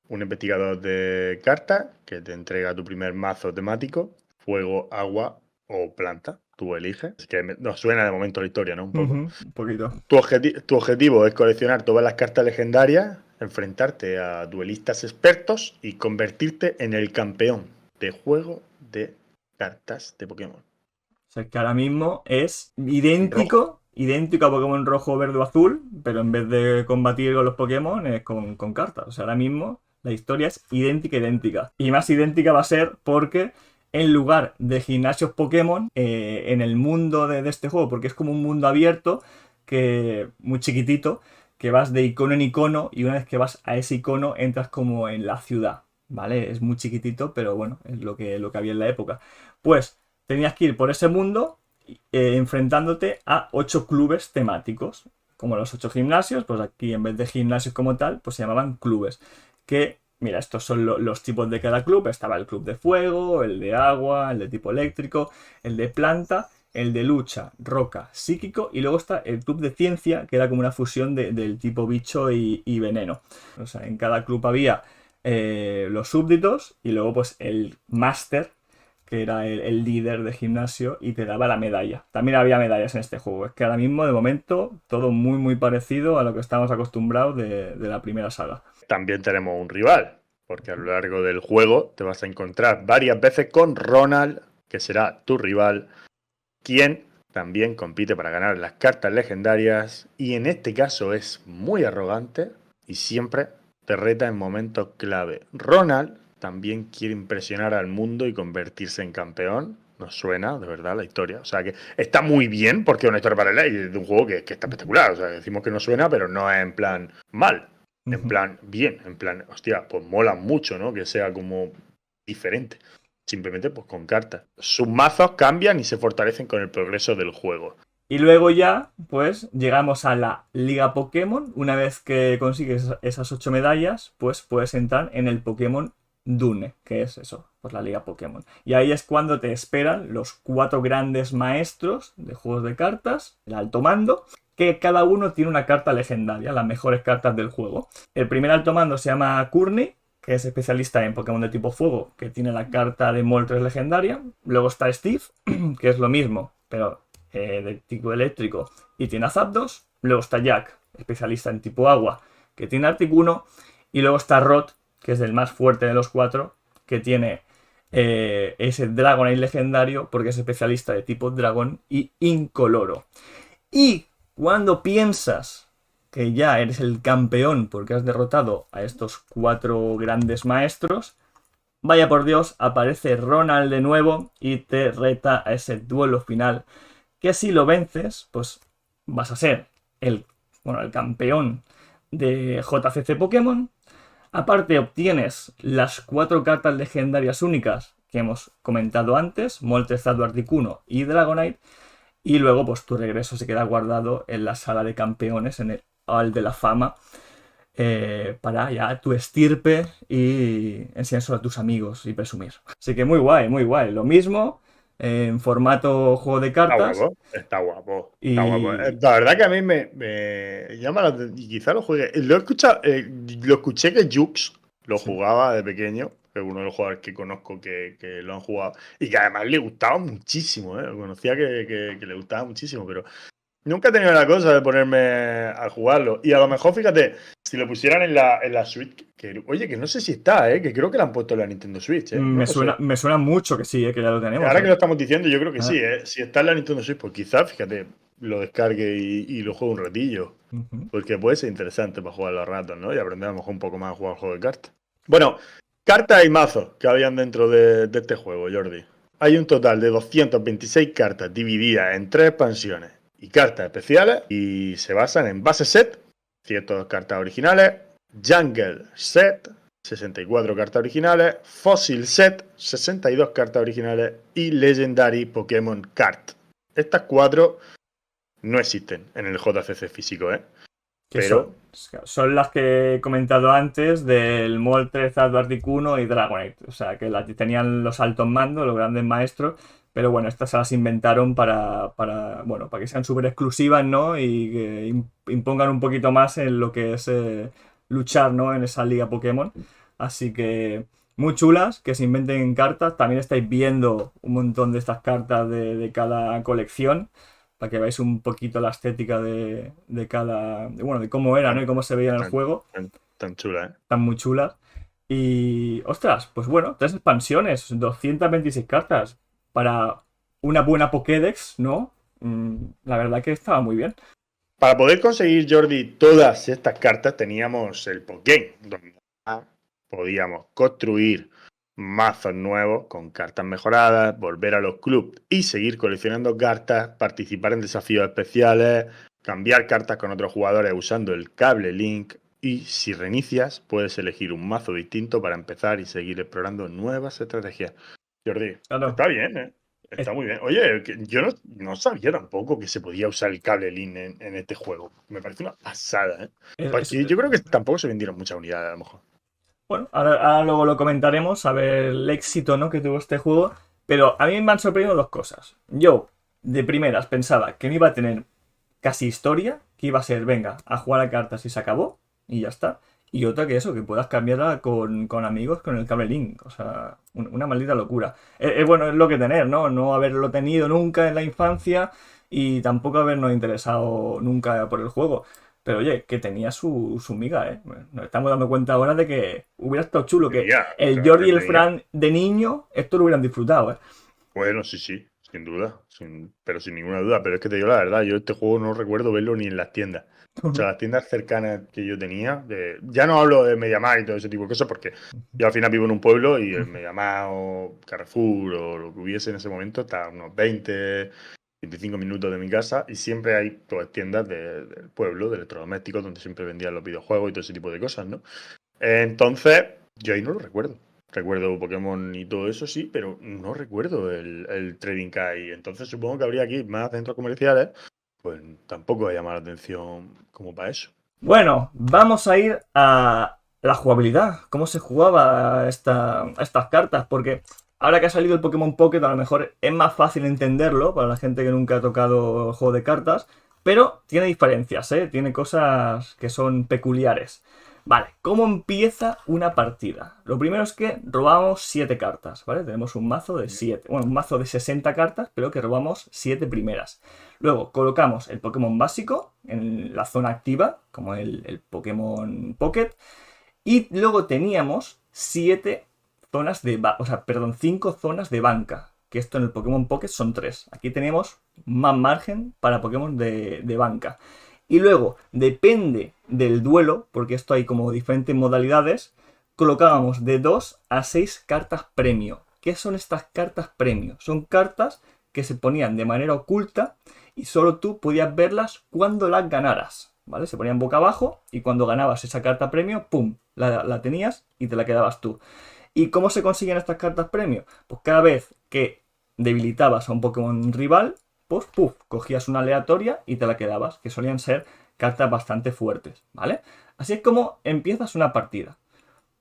un investigador de cartas que te entrega tu primer mazo temático, fuego, agua o planta. Tú eliges. Es que nos suena de momento la historia, ¿no? Un poco. Un poquito. Tu objetivo es coleccionar todas las cartas legendarias, enfrentarte a duelistas expertos y convertirte en el campeón de juego de cartas de Pokémon. O sea, que ahora mismo es idéntico a Pokémon rojo, verde o azul, pero en vez de combatir con los Pokémon es con cartas. O sea, ahora mismo la historia es idéntica. Y más idéntica va a ser porque en lugar de gimnasios Pokémon, en el mundo de este juego, porque es como un mundo abierto, que muy chiquitito, que vas de icono en icono y una vez que vas a ese icono entras como en la ciudad, ¿vale? Es muy chiquitito, pero bueno, es lo que había en la época. Pues tenías que ir por ese mundo enfrentándote a 8 clubes temáticos. Como los 8 gimnasios, pues aquí en vez de gimnasios como tal, pues se llamaban clubes. Que, mira, estos son los tipos de cada club. Estaba el club de fuego, el de agua, el de tipo eléctrico, el de planta, el de lucha, roca, psíquico, y luego está el club de ciencia, que era como una fusión del tipo bicho y veneno. O sea, en cada club había los súbditos y luego pues el máster, que era el líder de gimnasio y te daba la medalla. También había medallas en este juego. Es que ahora mismo, de momento, todo muy muy parecido a lo que estamos acostumbrados de la primera saga. También tenemos un rival, porque a lo largo del juego te vas a encontrar varias veces con Ronald, que será tu rival, quien también compite para ganar las cartas legendarias y en este caso es muy arrogante y siempre te reta en momentos clave. Ronald también quiere impresionar al mundo y convertirse en campeón. Nos suena, de verdad, la historia. O sea, que está muy bien porque es una historia paralela y de un juego que está espectacular. O sea, decimos que no suena, pero no es en plan mal. En plan bien. En plan, hostia, pues mola mucho, ¿no? Que sea como diferente. Simplemente pues con cartas. Sus mazos cambian y se fortalecen con el progreso del juego. Y luego ya, pues, llegamos a la Liga Pokémon. Una vez que consigues esas 8 medallas, pues puedes entrar en el Pokémon Dune, que es eso, pues la Liga Pokémon. Y ahí es cuando te esperan los 4 grandes maestros de juegos de cartas, el alto mando, que cada uno tiene una carta legendaria, las mejores cartas del juego. El primer alto mando se llama Courtney, que es especialista en Pokémon de tipo fuego, que tiene la carta de Moltres legendaria. Luego está Steve, que es lo mismo, pero de tipo eléctrico, y tiene a Zapdos. Luego está Jack, especialista en tipo agua, que tiene Articuno. Y luego está Rod, que es el más fuerte de los 4, que tiene ese Dragonite legendario, porque es especialista de tipo dragón y incoloro. Y cuando piensas que ya eres el campeón porque has derrotado a estos 4 grandes maestros, vaya por Dios, aparece Ronald de nuevo y te reta a ese duelo final, que si lo vences, pues vas a ser el campeón de JCC Pokémon. Aparte obtienes las 4 cartas legendarias únicas que hemos comentado antes, Moltres, Zapdos, Articuno y Dragonite. Y luego pues tu regreso se queda guardado en la sala de campeones, en el Hall de la Fama, para ya tu estirpe y enseñárselo a tus amigos y presumir. Así que muy guay, muy guay. Lo mismo en formato juego de cartas. Está guapo. La verdad que a mí me llama la atención y quizá lo juegue. Lo escuché que Jux lo jugaba de pequeño, que es uno de los jugadores que conozco que lo han jugado y que además le gustaba muchísimo, Lo conocía que le gustaba muchísimo, pero nunca he tenido la cosa de ponerme a jugarlo. Y a lo mejor, fíjate, si lo pusieran en la Switch, que no sé si está, que creo que la han puesto en la Nintendo Switch. Me suena mucho que sí, que ya lo tenemos. Ahora que lo estamos diciendo, yo creo que sí, Si está en la Nintendo Switch, pues quizás, fíjate, lo descargue y lo juegue un ratillo. Porque puede ser interesante para jugar a los ratos, ¿no? Y aprender a lo mejor un poco más a jugar al juego de cartas. Bueno, Cartas y mazos que habían dentro de este juego, Jordi. Hay un total de 226 cartas divididas en 3 expansiones y cartas especiales y se basan en Base Set, 102 cartas originales, Jungle Set, 64 cartas originales, Fossil Set, 62 cartas originales y Legendary Pokémon Card. Estas 4 no existen en el JCC físico, Pero son las que he comentado antes del Moltres, Articuno y Dragonite. O sea, que tenían los altos mandos, los grandes maestros. Pero bueno, estas se las inventaron para que sean súper exclusivas, ¿no? Y que impongan un poquito más en lo que es luchar, ¿no? En esa liga Pokémon. Así que muy chulas, que se inventen cartas. También estáis viendo un montón de estas cartas de cada colección, para que veáis un poquito la estética de cada... Bueno, de cómo era, ¿no? Y cómo se veía en el juego. Tan chula, Están muy chulas. Y, ostras, pues bueno, 3 expansiones, 226 cartas. Para una buena Pokédex, ¿no? La verdad que estaba muy bien. Para poder conseguir, Jordi, todas estas cartas teníamos el Pokégame, donde podíamos construir mazos nuevos con cartas mejoradas, volver a los clubs y seguir coleccionando cartas, participar en desafíos especiales, cambiar cartas con otros jugadores usando el cable Link y si reinicias puedes elegir un mazo distinto para empezar y seguir explorando nuevas estrategias. Jordi, Claro. está bien, Está muy bien. Oye, yo no sabía tampoco que se podía usar el cable Link en este juego. Me parece una pasada, Pues yo creo que tampoco se vendieron muchas unidades a lo mejor. Bueno, ahora luego lo comentaremos, a ver el éxito, ¿no? que tuvo este juego. Pero a mí me han sorprendido 2 cosas. Yo, de primeras, pensaba que no iba a tener casi historia, que iba a ser, venga, a jugar a cartas y se acabó, y ya está. Y otra que eso, que puedas cambiarla con amigos con el cable Link. O sea, una maldita locura. Bueno, es lo que tener, ¿no? No haberlo tenido nunca en la infancia y tampoco habernos interesado nunca por el juego. Pero oye, que tenía su miga, Nos estamos dando cuenta ahora de que hubiera estado chulo que el Jordi y el Fran de niño esto lo hubieran disfrutado, Bueno, sí, sin duda, pero sin ninguna duda. Pero es que te digo la verdad, yo este juego no recuerdo verlo ni en las tiendas. O sea, las tiendas cercanas que yo tenía, ya no hablo de MediaMarkt y todo ese tipo de cosas, porque yo al final vivo en un pueblo y el MediaMarkt o Carrefour o lo que hubiese en ese momento está a unos 25 minutos de mi casa y siempre hay pues, tiendas del pueblo, de electrodomésticos, donde siempre vendían los videojuegos y todo ese tipo de cosas, ¿no? Entonces, yo ahí no lo recuerdo. Recuerdo Pokémon y todo eso, sí, pero no recuerdo el Trading Card. Entonces supongo que habría aquí más centros comerciales, pues tampoco me llama la atención como para eso. Bueno, vamos a ir a la jugabilidad. ¿Cómo se jugaba a estas cartas? Porque ahora que ha salido el Pokémon Pocket, a lo mejor es más fácil entenderlo para la gente que nunca ha tocado el juego de cartas, pero tiene diferencias, Tiene cosas que son peculiares. Vale, ¿cómo empieza una partida? Lo primero es que robamos 7 cartas, ¿vale? Tenemos un mazo de 7, bueno, un mazo de 60 cartas, pero que robamos 7 primeras. Luego colocamos el Pokémon básico en la zona activa, como el Pokémon Pocket, y luego teníamos 5 zonas de banca, que esto en el Pokémon Pocket son 3. Aquí tenemos más margen para Pokémon de banca. Y luego, depende del duelo, porque esto hay como diferentes modalidades, colocábamos de 2 a 6 cartas premio. ¿Qué son estas cartas premio? Son cartas que se ponían de manera oculta y solo tú podías verlas cuando las ganaras, ¿vale? Se ponían boca abajo y cuando ganabas esa carta premio, ¡pum!, la tenías y te la quedabas tú. ¿Y cómo se consiguen estas cartas premio? Pues cada vez que debilitabas a un Pokémon rival, pues ¡puf!, cogías una aleatoria y te la quedabas, que solían ser cartas bastante fuertes, ¿vale? Así es como empiezas una partida.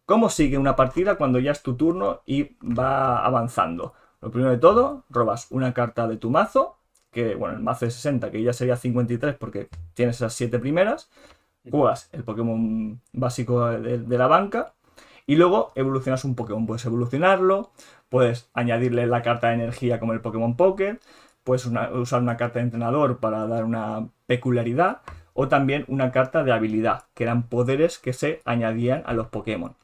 ¿Cómo sigue una partida cuando ya es tu turno y va avanzando? Lo primero de todo, robas una carta de tu mazo, que bueno, el mazo de 60, que ya sería 53 porque tienes esas 7 primeras, juegas el Pokémon básico de la banca y luego evolucionas un Pokémon. Puedes evolucionarlo, puedes añadirle la carta de energía como el Pokémon Pocket, puedes usar una carta de entrenador para dar una peculiaridad o también una carta de habilidad, que eran poderes que se añadían a los Pokémon.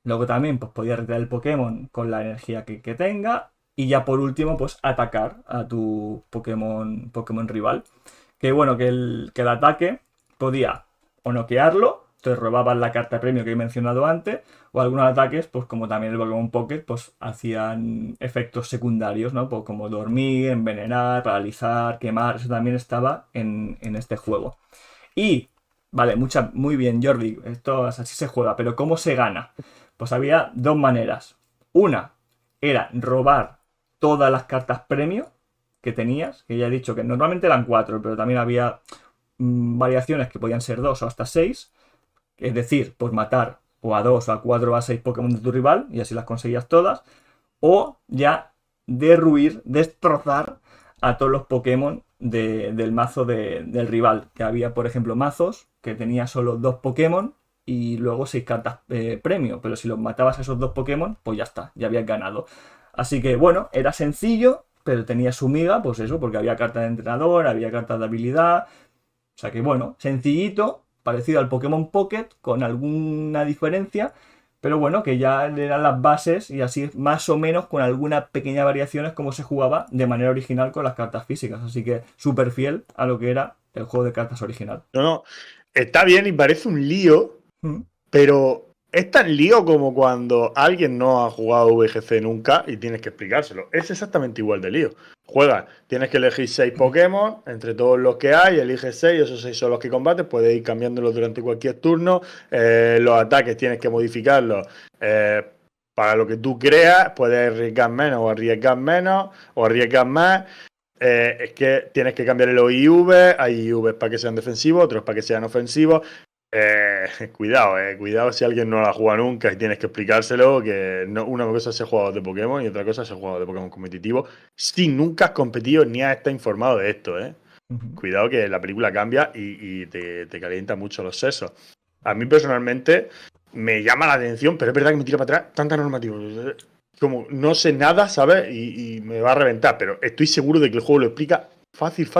Luego también pues, podías retirar el Pokémon con la energía que tenga y ya por último pues atacar a tu Pokémon rival. Que bueno, que el ataque podía o noquearlo te robaban la carta premio que he mencionado antes, o algunos ataques, pues como también el Pokémon Pocket, pues hacían efectos secundarios, ¿no? Pues como dormir, envenenar, paralizar, quemar, eso también estaba en este juego. Y, vale, muy bien, Jordi, esto así se juega, pero ¿cómo se gana? Pues había dos maneras. Una era robar todas las cartas premio que tenías, que ya he dicho que normalmente eran 4, pero también había variaciones que podían ser 2 o hasta 6. Es decir, pues matar o a 2, a 4 o a 6 Pokémon de tu rival, y así las conseguías todas. O ya derruir, destrozar a todos los Pokémon del mazo del rival. Que había, por ejemplo, mazos que tenía solo 2 Pokémon y luego 6 cartas premio. Pero si los matabas a esos 2 Pokémon, pues ya está, ya habías ganado. Así que bueno, era sencillo, pero tenía su miga, pues eso, porque había cartas de entrenador, había cartas de habilidad. O sea que bueno, sencillito, parecido al Pokémon Pocket, con alguna diferencia, pero bueno, que ya eran las bases y así más o menos con algunas pequeñas variaciones como se jugaba de manera original con las cartas físicas. Así que súper fiel a lo que era el juego de cartas original. No, está bien y parece un lío, pero es tan lío como cuando alguien no ha jugado VGC nunca y tienes que explicárselo. Es exactamente igual de lío. Juegas, tienes que elegir 6 Pokémon, entre todos los que hay, eliges 6, esos 6 son los que combates, puedes ir cambiándolos durante cualquier turno, los ataques tienes que modificarlos para lo que tú creas, puedes arriesgar menos o arriesgar menos, o arriesgar más. Es que tienes que cambiar los IV, hay IVs para que sean defensivos, otros para que sean ofensivos. Cuidado si alguien no la ha jugado nunca y tienes que explicárselo, que no, una cosa es ser jugador de Pokémon y otra cosa es ser jugador de Pokémon competitivo si nunca has competido ni has estado informado de esto, ¿eh? Cuidado que la película cambia y te calienta mucho los sesos. A mí personalmente me llama la atención, pero es verdad que me tira para atrás tanta normativa. Como no sé nada, ¿sabes? Y me va a reventar, pero estoy seguro de que el juego lo explica fácil.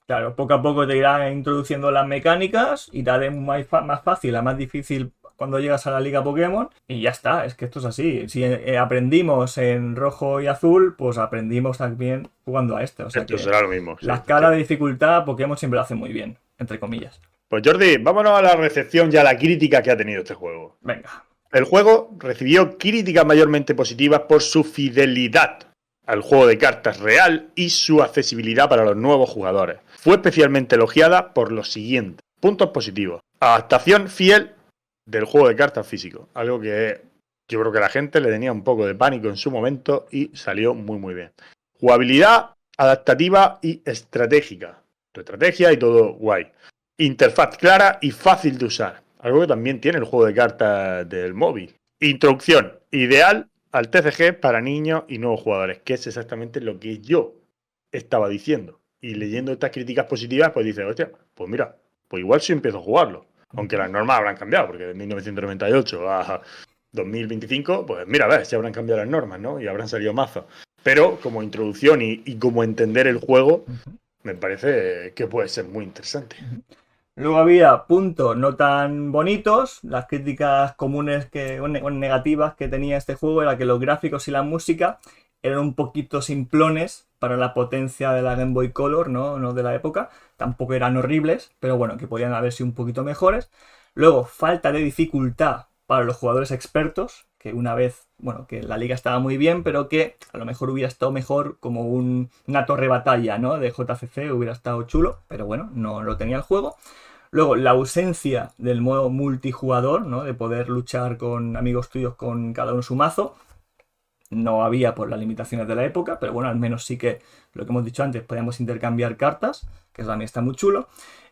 Claro, poco a poco te irán introduciendo las mecánicas y te haré más fácil a más difícil cuando llegas a la Liga Pokémon y ya está, es que esto es así. Si aprendimos en rojo y azul, pues aprendimos también jugando a este. O sea esto que será lo mismo. la Sí, escala sí. de dificultad Pokémon siempre lo hace muy bien, entre comillas. Pues Jordi, vámonos a la recepción y a la crítica que ha tenido este juego. Venga. El juego recibió críticas mayormente positivas por su fidelidad al juego de cartas real y su accesibilidad para los nuevos jugadores. Fue especialmente elogiada por los siguientes puntos positivos. Adaptación fiel del juego de cartas físico, algo que yo creo que la gente le tenía un poco de pánico en su momento y salió muy bien. Jugabilidad adaptativa y estratégica. Tu estrategia y todo guay. Interfaz clara y fácil de usar, algo que también tiene el juego de cartas del móvil. Introducción ideal al TCG para niños y nuevos jugadores, que es exactamente lo que yo estaba diciendo. Y leyendo estas críticas positivas, pues dices, hostia, pues mira, pues igual sí empiezo a jugarlo. Aunque las normas habrán cambiado, porque de 1998 a 2025, pues mira, a ver, si habrán cambiado las normas, ¿no? Y habrán salido mazos. Pero como introducción y como entender el juego, me parece que puede ser muy interesante. Luego había puntos no tan bonitos. Las críticas comunes o negativas que tenía este juego era que los gráficos y la música eran un poquito simplones para la potencia de la Game Boy Color, no de la época. Tampoco eran horribles, pero bueno, que podían haber sido un poquito mejores. Luego, falta de dificultad para los jugadores expertos, que una vez, bueno, que la liga estaba muy bien, pero que a lo mejor hubiera estado mejor como una torre batalla, ¿no? De JCC hubiera estado chulo, pero bueno, no lo tenía el juego. Luego, la ausencia del modo multijugador, ¿no? De poder luchar con amigos tuyos con cada uno su mazo. No había por las limitaciones de la época, pero bueno, al menos sí que, lo que hemos dicho antes, podíamos intercambiar cartas, que también está muy chulo.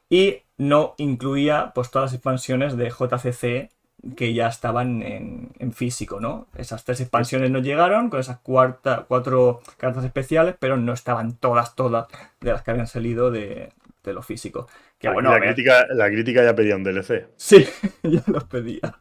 Y no incluía pues todas las expansiones de JCC que ya estaban en físico, ¿no? Esas 3 expansiones no llegaron con esas 4 cartas especiales, pero no estaban todas de las que habían salido de lo físico. Que bueno, la crítica ya pedía un DLC. Sí, ya los pedía.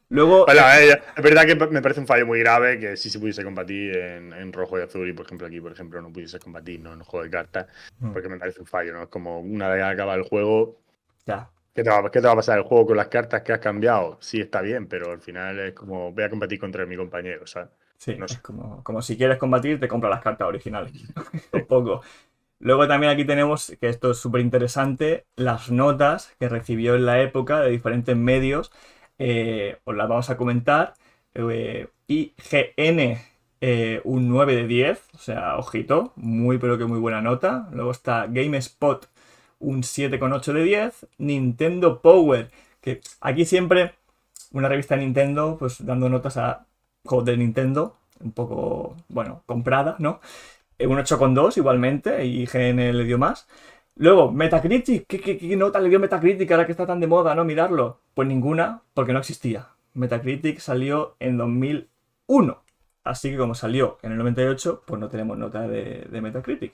Luego, bueno, es verdad que me parece un fallo muy grave que si se pudiese combatir en rojo y azul y por ejemplo aquí, por ejemplo, no pudiese combatir, ¿no? En el juego de cartas, porque me parece un fallo, ¿no? Es como una vez acaba el juego, ya. ¿Qué te va a pasar el juego con las cartas que has cambiado? Sí, está bien, pero al final es como voy a combatir contra mi compañero, ¿sabes? Sí, no sé. es como si quieres combatir, te compras las cartas originales. Un poco. Luego también aquí tenemos, que esto es súper interesante, las notas que recibió en la época de diferentes medios. Os las vamos a comentar. IGN, un 9 de 10, o sea, ojito, muy pero que muy buena nota. Luego está GameSpot, un 7,8 de 10. Nintendo Power, que aquí siempre una revista de Nintendo, pues dando notas a juegos de Nintendo, un poco, bueno, comprada, ¿no? Un 8,2 igualmente, y IGN le dio más. Luego, Metacritic, ¿qué nota le dio Metacritic ahora que está tan de moda, no mirarlo? Pues ninguna, porque no existía. Metacritic salió en 2001, así que como salió en el 98, pues no tenemos nota de Metacritic.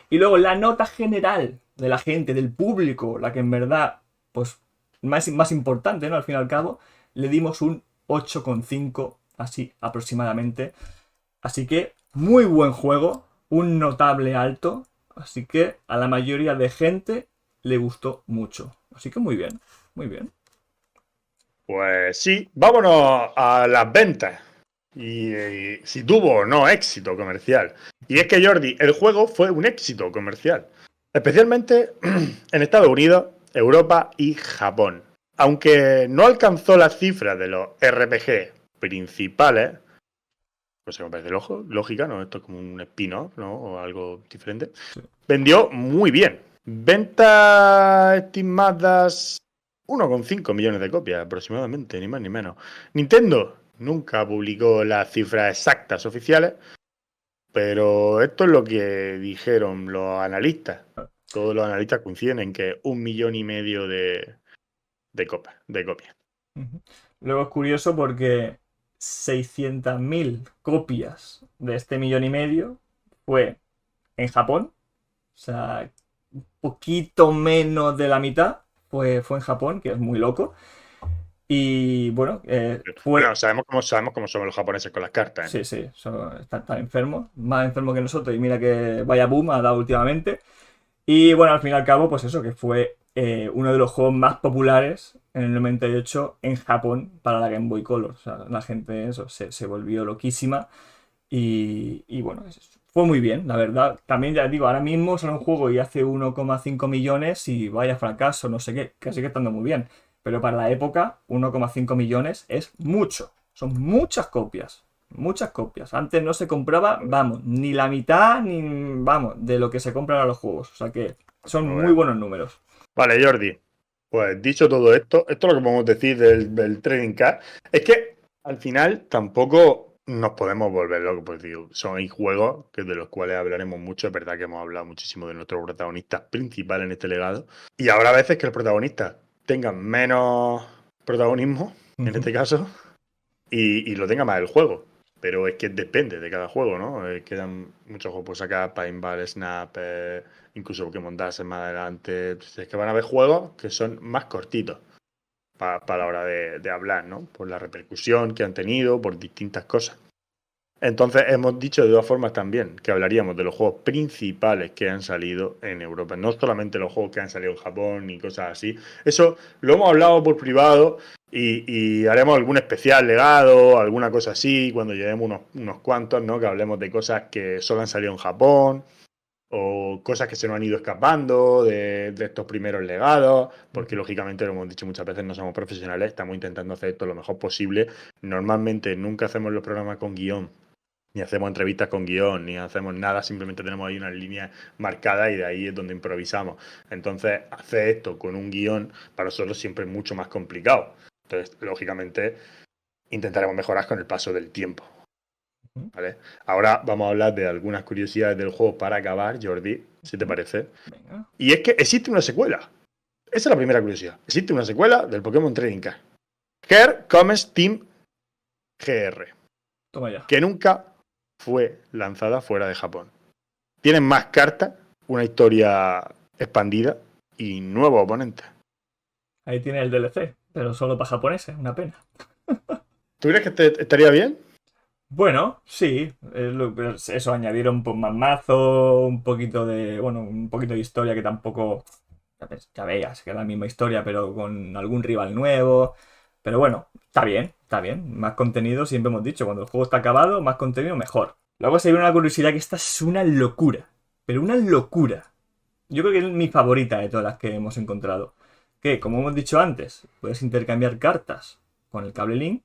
Y luego la nota general de la gente, del público, la que en verdad, pues más importante, ¿no? Al fin y al cabo, le dimos un 8,5, así aproximadamente. Así que muy buen juego, un notable alto, así que a la mayoría de gente le gustó mucho. Así que muy bien, muy bien. Pues sí, vámonos a las ventas. Y si tuvo o no éxito comercial. Y es que, Jordi, el juego fue un éxito comercial. Especialmente en Estados Unidos, Europa y Japón. Aunque no alcanzó las cifras de los RPG principales, pues me parece lógica, ¿no? Esto es como un spin-off, ¿no? O algo diferente. Sí. Vendió muy bien. Ventas estimadas 1,5 millones de copias aproximadamente, ni más ni menos. Nintendo nunca publicó las cifras exactas oficiales, pero esto es lo que dijeron los analistas. Todos los analistas coinciden en que 1,5 millones de copias. Luego es curioso porque 600.000 copias de este 1,5 millones fue en Japón. O sea, un poquito menos de la mitad fue en Japón, que es muy loco. Y bueno, Bueno, sabemos cómo son los japoneses con las cartas, ¿eh? Sí, están enfermos, más enfermos que nosotros, y mira que vaya boom ha dado últimamente. Y bueno, al fin y al cabo, pues eso, que fue uno de los juegos más populares en el 98 en Japón para la Game Boy Color. O sea, la gente eso, se volvió loquísima y bueno, fue muy bien, la verdad. También ya digo, ahora mismo sale un juego y hace 1,5 millones y vaya fracaso, no sé qué, que sigue estando muy bien. Pero para la época, 1,5 millones es mucho. Son muchas copias. Muchas copias. Antes no se compraba, vamos, ni la mitad, ni, vamos, de lo que se compran a los juegos. O sea que son muy buenos números. Vale, Jordi. Pues dicho todo esto es lo que podemos decir del Trading Card. Es que al final tampoco nos podemos volver locos, pues digo, son juegos que de los cuales hablaremos mucho. Es verdad que hemos hablado muchísimo de nuestros protagonistas principales en este legado. Y habrá veces que los protagonistas tengan menos protagonismo, en este caso, y lo tenga más el juego. Pero es que depende de cada juego, ¿no? Quedan muchos juegos por sacar, Paintball, Snap, incluso Pokémon Dash más adelante. Es que van a haber juegos que son más cortitos para la hora de hablar, ¿no? Por la repercusión que han tenido, por distintas cosas. Entonces hemos dicho de dos formas también que hablaríamos de los juegos principales que han salido en Europa, no solamente los juegos que han salido en Japón y cosas así. Eso lo hemos hablado por privado y haremos algún especial legado, alguna cosa así, cuando lleguemos unos cuantos, ¿no? Que hablemos de cosas que solo han salido en Japón o cosas que se nos han ido escapando de estos primeros legados, porque lógicamente, lo hemos dicho muchas veces, no somos profesionales, estamos intentando hacer esto lo mejor posible. Normalmente nunca hacemos los programas con guión, ni hacemos entrevistas con guión, ni hacemos nada, simplemente tenemos ahí una línea marcada y de ahí es donde improvisamos. Entonces, hacer esto con un guión para nosotros siempre es mucho más complicado. Entonces, lógicamente, intentaremos mejorar con el paso del tiempo. ¿Vale? Ahora vamos a hablar de algunas curiosidades del juego para acabar, Jordi, si te parece. Venga. Y es que existe una secuela. Esa es la primera curiosidad. Existe una secuela del Pokémon Trading Card. Here Comes Team GR. Toma ya. Que nunca fue lanzada fuera de Japón. Tienen más cartas, una historia expandida y nuevos oponentes. Ahí tiene el DLC, pero solo para japoneses, una pena. ¿Tú crees que estaría bien? Bueno, sí, eso, añadieron pues, más mazo, un poquito de historia que tampoco, ya veas, que es la misma historia, pero con algún rival nuevo. Pero bueno, está bien, más contenido, siempre hemos dicho, cuando el juego está acabado, más contenido, mejor. Luego se viene una curiosidad que esta es una locura, pero una locura. yo creo que es mi favorita de todas las que hemos encontrado. Que, como hemos dicho antes, puedes intercambiar cartas con el cable Link,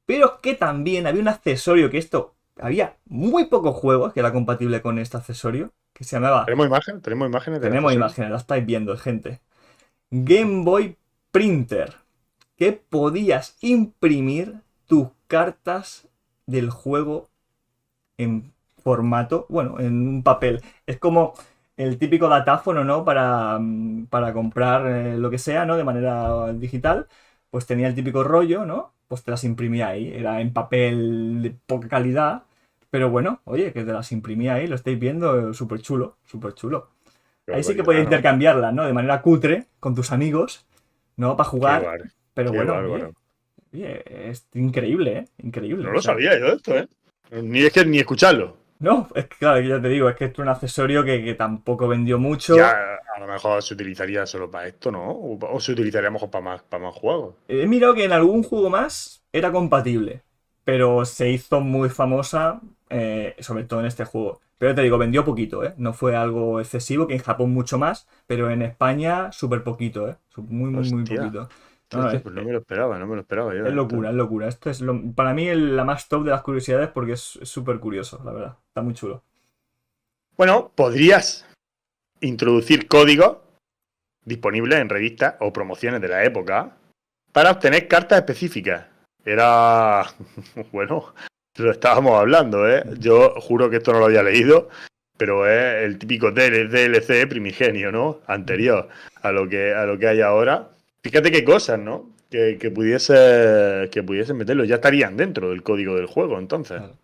pero que también había un accesorio que esto... Había muy pocos juegos que era compatible con este accesorio, que se llamaba... ¿Tenemos imágenes? ¿Tenemos imágenes? Tenemos imágenes, las estáis viendo, gente. Game Boy Printer, que podías imprimir tus cartas del juego en formato, bueno, en un papel. Es como el típico datáfono, ¿no? Para comprar lo que sea, ¿no? De manera digital. Pues tenía el típico rollo, ¿no? Pues te las imprimía ahí. Era en papel de poca calidad. Pero bueno, oye, que te las imprimía ahí, lo estáis viendo, súper chulo, súper chulo. Ahí sí que podías intercambiarlas, ¿no? De manera cutre, con tus amigos, ¿no? Para jugar. Pero qué bueno, bárbaro. oye, es increíble, ¿eh? Increíble. No o lo sea, sabía yo esto, ¿eh? Ni es que ni escucharlo. No, es que claro, ya te digo, es que esto es un accesorio que tampoco vendió mucho. Ya, a lo mejor se utilizaría solo para esto, ¿no? O se utilizaría a lo mejor para más juegos. He mirado que en algún juego más era compatible, pero se hizo muy famosa, sobre todo en este juego. Pero te digo, vendió poquito, ¿eh? No fue algo excesivo, que en Japón mucho más, pero en España súper poquito, ¿eh? Muy Hostia. poquito. Hostia, pues no me lo esperaba yo. Es locura, es locura. Esto es para mí la más top de las curiosidades porque es súper curioso, la verdad. Está muy chulo. Bueno, podrías introducir códigos disponibles en revistas o promociones de la época para obtener cartas específicas. Era... bueno, lo estábamos hablando, ¿eh? Yo juro que esto no lo había leído, pero es el típico DLC primigenio, ¿no? Anterior a lo que hay ahora. Fíjate qué cosas, ¿no? Que pudiesen meterlo. Ya estarían dentro del código del juego, entonces. Claro.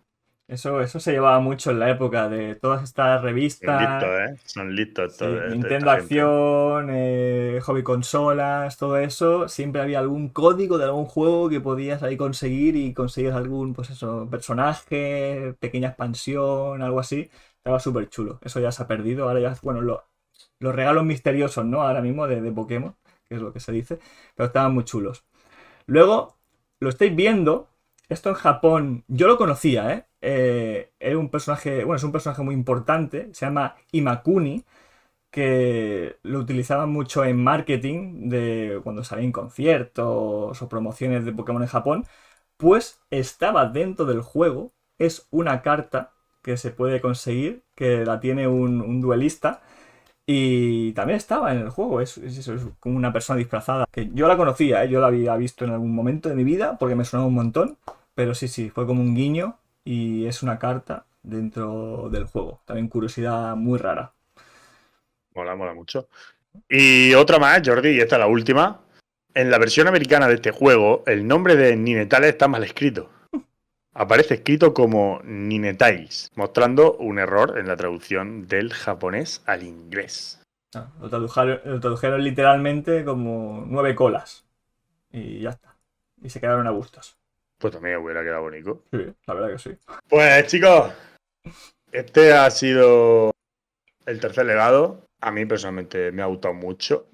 Eso se llevaba mucho en la época de todas estas Son revistas. listos, ¿eh? Son listos Sí, todos. Nintendo Acción, Hobby Consolas, todo eso. Siempre había algún código de algún juego que podías ahí conseguir y conseguías algún, pues eso, personaje, pequeña expansión, algo así. Estaba súper chulo. Eso ya se ha perdido. Ahora ya, bueno, los regalos misteriosos, ¿no? Ahora mismo de Pokémon, que es lo que se dice. Pero estaban muy chulos. Luego, lo estáis viendo. Esto en Japón, yo lo conocía, ¿eh? Es un personaje muy importante, se llama Imakuni, que lo utilizaban mucho en marketing de cuando salían conciertos o promociones de Pokémon en Japón, pues estaba dentro del juego, es una carta que se puede conseguir, que la tiene un duelista, y también estaba en el juego, es como una persona disfrazada, que yo la conocía, ¿eh? Yo la había visto en algún momento de mi vida, porque me sonaba un montón, pero sí, fue como un guiño y es una carta dentro del juego. También curiosidad muy rara. Mola mucho. Y otra más, Jordi, y esta es la última. En la versión americana de este juego, el nombre de Ninetales está mal escrito. Aparece escrito como Ninetales, mostrando un error en la traducción del japonés al inglés. Lo tradujeron literalmente como 9 colas. Y ya está. Y se quedaron a gustos. Pues también hubiera quedado bonito. Sí, la verdad que sí. Pues chicos, este ha sido el tercer legado. A mí personalmente me ha gustado mucho,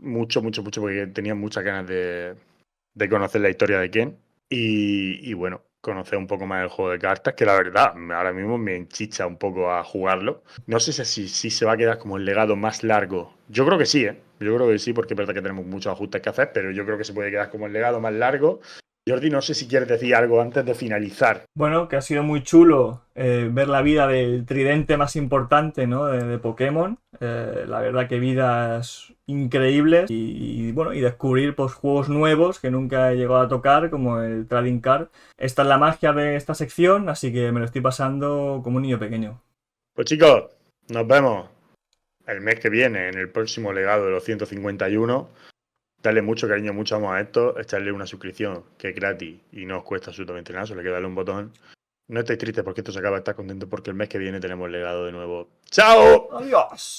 porque tenía muchas ganas de conocer la historia de Ken. Y bueno, conocer un poco más el juego de cartas, que la verdad, ahora mismo me enchicha un poco a jugarlo. No sé si se va a quedar como el legado más largo. Yo creo que sí, ¿eh? Yo creo que sí, porque es verdad que tenemos muchos ajustes que hacer, pero yo creo que se puede quedar como el legado más largo. Jordi, no sé si quieres decir algo antes de finalizar. Bueno, que ha sido muy chulo ver la vida del tridente más importante, ¿no? de Pokémon. La verdad que vidas increíbles y bueno, y descubrir pues, juegos nuevos que nunca he llegado a tocar, como el Trading Card. Esta es la magia de esta sección, así que me lo estoy pasando como un niño pequeño. Pues chicos, nos vemos el mes que viene en el próximo legado de los 151. Darle mucho cariño, mucho amor a esto, echarle una suscripción que es gratis y no os cuesta absolutamente nada, solo hay que darle un botón. No estéis tristes porque esto se acaba, estáis contentos porque el mes que viene tenemos legado de nuevo. ¡Chao! ¡Adiós!